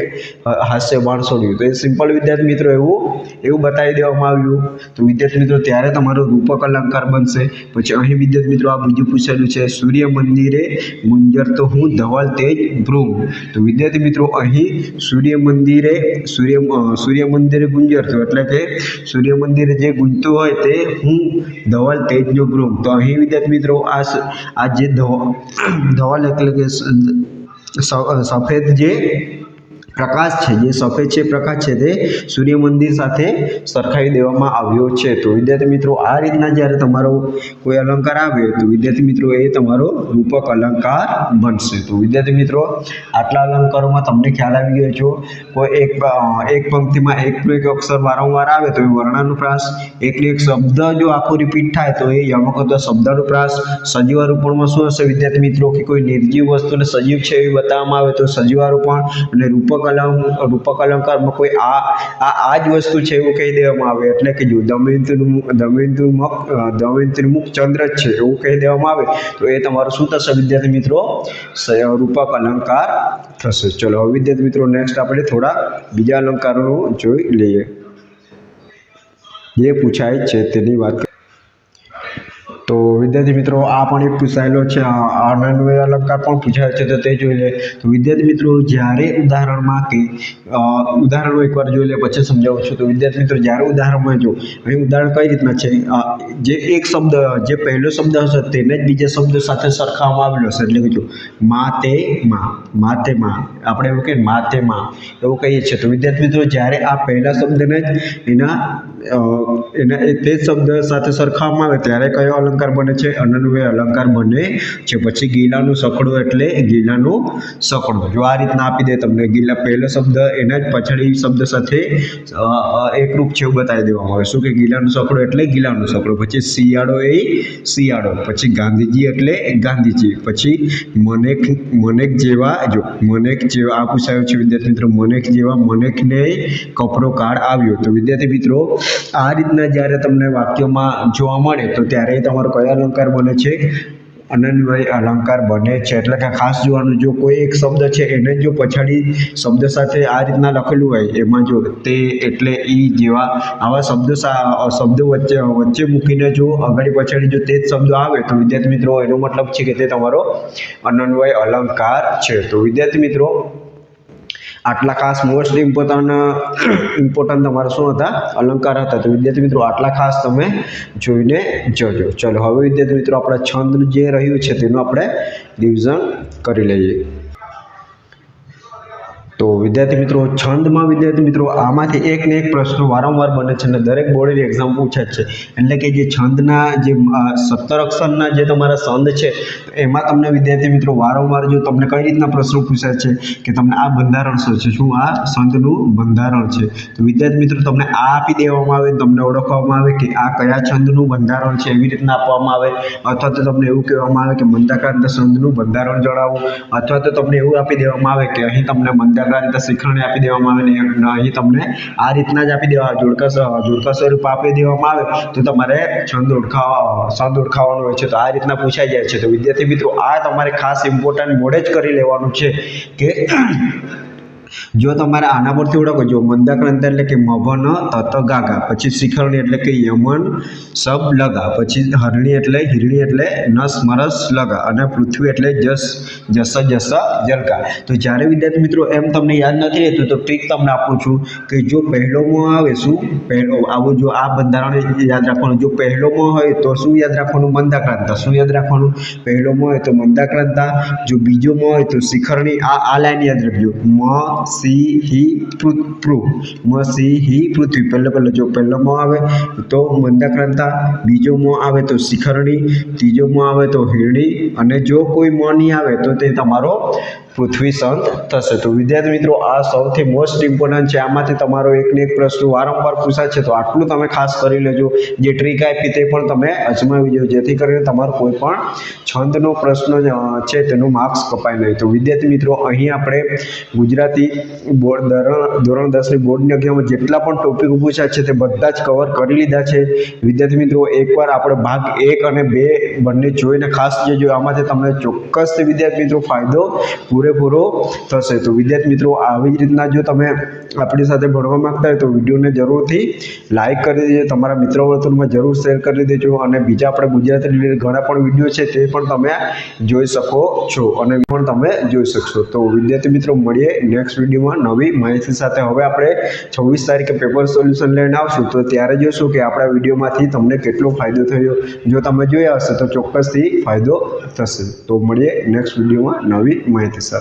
હાસ્ય બાણ છોડ્યું. તો એ સિમ્પલ વિદ્યાર્થી મિત્રો એવું બતાવી દેવામાં આવ્યું. તો વિદ્યાર્થી મિત્રો ત્યારે તમારો રૂપક અલંકાર બનશે. પછી અહીં વિદ્યાર્થી મિત્રો આ બીજું પૂછેલું છે સૂર્ય મંદિરે ગુંજરતો હું ધવલ તેજ ભ્રુમ. તો વિદ્યાર્થી મિત્રો અહીં સૂર્ય મંદિરે ગુંજરતો એટલે કે સૂર્ય મંદિરે જે ગુંજતું હોય તે હું ધવલ તેજનો ભ્રુમ. તો અહીં વિદ્યાર્થી મિત્રો આ જે ધવલ એટલે કે સફેદ જે પ્રકાશ છે, જે સફેદ છે પ્રકાશ છે તે સૂર્ય મંદિર સાથે સરખાવી દેવામાં આવ્યો છે. તો વિદ્યાર્થી મિત્રો આ રીતના જ્યારે તમારો કોઈ અલંકાર આવે તો વિદ્યાર્થી મિત્રો એ તમારો રૂપક અલંકાર બનશે. તો વિદ્યાર્થી મિત્રો આટલા અલંકારોમાં તમને ખ્યાલ આવી ગયો છો. કોઈ એક પંક્તિમાં એકનો એક અક્ષર વારંવાર આવે તો એ વર્ણાનુપ્રાસ, એકનો એક શબ્દ જો આખો રિપીટ થાય તો એ યમક અથવા શબ્દાનુપ્રાસ. સજીવારૂપણમાં શું હશે વિદ્યાર્થી મિત્રો? કે કોઈ નિર્જીવ વસ્તુને સજીવ છે એવી બતાવવામાં આવે તો સજીવારૂપણ. અને રૂપક અલંકારમાં કોઈ આ જ વસ્તુ છે એવું કહી દેવામાં આવે. એટલે કે જો દમયંતીનું મુખ ચંદ્ર જ છે એવું કહી દેવામાં આવે તો એ તમારું શું થશે વિદ્યાર્થી મિત્રો? રૂપક અલંકાર થશે. ચલો હવે વિદ્યાર્થી મિત્રો નેક્સ્ટ આપણે થોડા બીજા અલંકારો જોઈ લઈએ જે પૂછાય છે તેની વાત. તો વિદ્યાર્થી મિત્રો આ પણ એક પૂછાયેલો છે, અનન્વય અલંકાર પણ પૂછાય છે તો તે જોઈ લે. તો વિદ્યાર્થી મિત્રો જ્યારે ઉદાહરણમાં કે ઉદાહરણો એકવાર જોઈ લે પછી સમજાવું છું. તો વિદ્યાર્થી મિત્રો જ્યારે ઉદાહરણમાં જો અહીં ઉદાહરણ કઈ રીતના છે, જે એક શબ્દ જે પહેલો શબ્દ હશે તેને જ બીજા શબ્દ સાથે સરખાવવામાં આવેલો હશે. એટલે કે જો માતે માં આપણે એવું કહીએ માતે માં એવું કહીએ છીએ. તો વિદ્યાર્થી મિત્રો જ્યારે આ પહેલા શબ્દને જ એના તે શબ્દ સાથે સરખાવવામાં આવે ત્યારે કયો અલંકાર બને છે? અનન્વય અલંકાર બને છે. પછી ગીલાનું સકડું એટલે ગીલાનું સકડું. જો આ રીતના આપી દે તમને ગીલા પહેલો શબ્દ એના જ પછડી શબ્દ સાથે એકરૂપ છે એવું બતાવી દેવામાં આવે. શું કે ગીલાનું સકડું એટલે ગીલાનું સકડું. પછી શિયાળો એ શિયાળો. પછી ગાંધીજી એટલે ગાંધીજી. પછી મનેક જેવા આ પૂછાયું છે વિદ્યાર્થી મિત્રો. મનેક જેવા મનેકને કપરો કાળ આવ્યો. તો વિદ્યાર્થી મિત્રો આ રીતના જ્યારે તમને વાક્યમાં જોવા મળે તો ત્યારે તમારો કયો અલંકાર બને છે? અનન્વય અલંકાર બને છે. એટલે કે ખાસ જોવાનું, જો કોઈ એક શબ્દ છે એને જો પછાડી શબ્દ સાથે આ રીતના લખેલું હોય એમાં જો તે એટલે ઈ જેવા આવા શબ્દો વચ્ચે મૂકીને જો આગળ પાછળ જો તે જ શબ્દો આવે તો વિદ્યાર્થી મિત્રો એનો મતલબ છે કે તે તમારો અનન્વય અલંકાર છે. તો વિદ્યાર્થી મિત્રો આટલા ખાસ મોસ્ટ ઇમ્પોર્ટન્ટ તમારા શું હતા? અલંકાર હતા. તો વિદ્યાર્થી મિત્રો આટલા ખાસ તમે જોઈને જજો. ચલો હવે વિદ્યાર્થી મિત્રો આપણા છંદ જે રહ્યું છે તેનું આપણે રિવિઝન કરી લઈએ. તો વિદ્યાર્થી મિત્રો છંદમાં વિદ્યાર્થી મિત્રો આમાંથી એક ને એક પ્રશ્નો વારંવાર બને છે અને દરેક બોર્ડની એક્ઝામ પૂછાય છે. એટલે કે જે છંદના જે 17 અક્ષરના જે તમારા છંદ છે એમાં તમને વિદ્યાર્થી મિત્રો વારંવાર જો તમને કઈ રીતના પ્રશ્નો પૂછાય છે કે તમને આ બંધારણ શું છે, શું આ છંદનું બંધારણ છે. તો વિદ્યાર્થી મિત્રો તમને આ આપી દેવામાં આવે, તમને ઓળખવામાં આવે કે આ કયા છંદનું બંધારણ છે એવી રીતના આપવામાં આવે, અથવા તો તમને એવું કહેવામાં આવે કે મંદાક્રાંત છંદનું બંધારણ જણાવો, અથવા તો તમને એવું આપી દેવામાં આવે કે અહીં તમને મંદાક્રાંત શિખરણી આપી દેવામાં આવે ને અહીં તમને આ રીતના જ આપી દેવા જોડકા સ્વરૂપ આપી દેવામાં આવે તો તમારે છંદ ઓળખાવાનો હોય છે. તો આ રીતના પૂછાઈ જાય છે. તો વિદ્યાર્થી મિત્રો આ તમારે ખાસ ઇમ્પોર્ટન્ટ મોડે જ કરી લેવાનું છે કે જો તમારે આના પરથી ઓળખો, જો મંદાક્રાંત એટલે કે મભન તત ગાગા, પછી શિખરણી એટલે કે યમન સબ લગા, પછી હરણી એટલે હિરણી એટલે નસ મરસ લગા, અને પૃથ્વી એટલે જસ જલકા. તો જ્યારે વિદ્યાર્થી મિત્રો એમ તમને યાદ નથી રહેતું તો ટ્રીક તમને આપું છું કે જો પહેલોમાં આવે શું પહેલો આવું, જો આ બંધારણ યાદ રાખવાનું. જો પહેલોમાં હોય તો શું યાદ રાખવાનું? મંદાક્રાંત. શું યાદ રાખવાનું? પહેલોમાં હોય તો મંદાક્રાંત. જો બીજોમાં હોય તો શિખરણી. આ લાઈન યાદ રાખજો, મ સી હી પૃથ્વી. પહેલો જો પહેલામાં આવે તો મંદાક્રાંત, બીજોમાં આવે તો શિખરણી, ત્રીજોમાં આવે તો હિરણી, અને જો કોઈ મ નહીં આવે તો તે તમારો પૃથ્વી છંદ થશે. તો વિદ્યાર્થી મિત્રો આ સૌથી મોસ્ટ ઇમ્પોર્ટન્ટ છે. આમાંથી તમારો એક ને એક પ્રશ્ન વારંવાર પૂછાય છે. તો આટલું તમે ખાસ કરી લેજો. જે ટ્રીક આપી તે પણ તમે અજમાવી લેજો, જેથી કરીને તમારો કોઈ પણ છંદનો પ્રશ્ન છે તેનું માર્ક્સ કપાય નહીં. તો વિદ્યાર્થી મિત્રો અહીં આપણે ગુજરાતી બોર્ડ ધોરણ 10ની બોર્ડની એક્ઝામમાં જેટલા પણ ટોપિક પૂછાય છે તે બધા જ કવર કરી લીધા છે. વિદ્યાર્થી મિત્રો એકવાર આપણે ભાગ 1 અને 2 બંને જોઈને ખાસ જજો. આમાંથી તમને ચોક્કસથી વિદ્યાર્થી મિત્રો ફાયદો પૂરેપૂરો થશે. તો વિદ્યાર્થી મિત્રો આવી જ રીતના જો તમે આપણી સાથે ભણવા માંગતા હોય તો વિડીયોને જરૂરથી લાઈક કરી દેજો, તમારા મિત્ર વર્તુળમાં જરૂર શેર કરી દેજો, અને બીજા આપણે ગુજરાતી રિલેટેડ ઘણા પણ વિડીયો છે તે પણ તમે જોઈ શકો છો અને પણ તમે જોઈ શકશો. તો વિદ્યાર્થી મિત્રો મળીએ નેક્સ્ટ વિડીયોમાં નવી માહિતી સાથે. હવે આપણે 26 તારીખે પેપર સોલ્યુશન લઈને આવશું તો ત્યારે જોશું કે આપણા વિડીયોમાંથી તમને કેટલો ફાયદો થયો. જો તમે જોયા હશે તો ચોક્કસથી ફાયદો થશે. તો મળીએ નેક્સ્ટ વિડીયોમાં નવી માહિતી સાથે.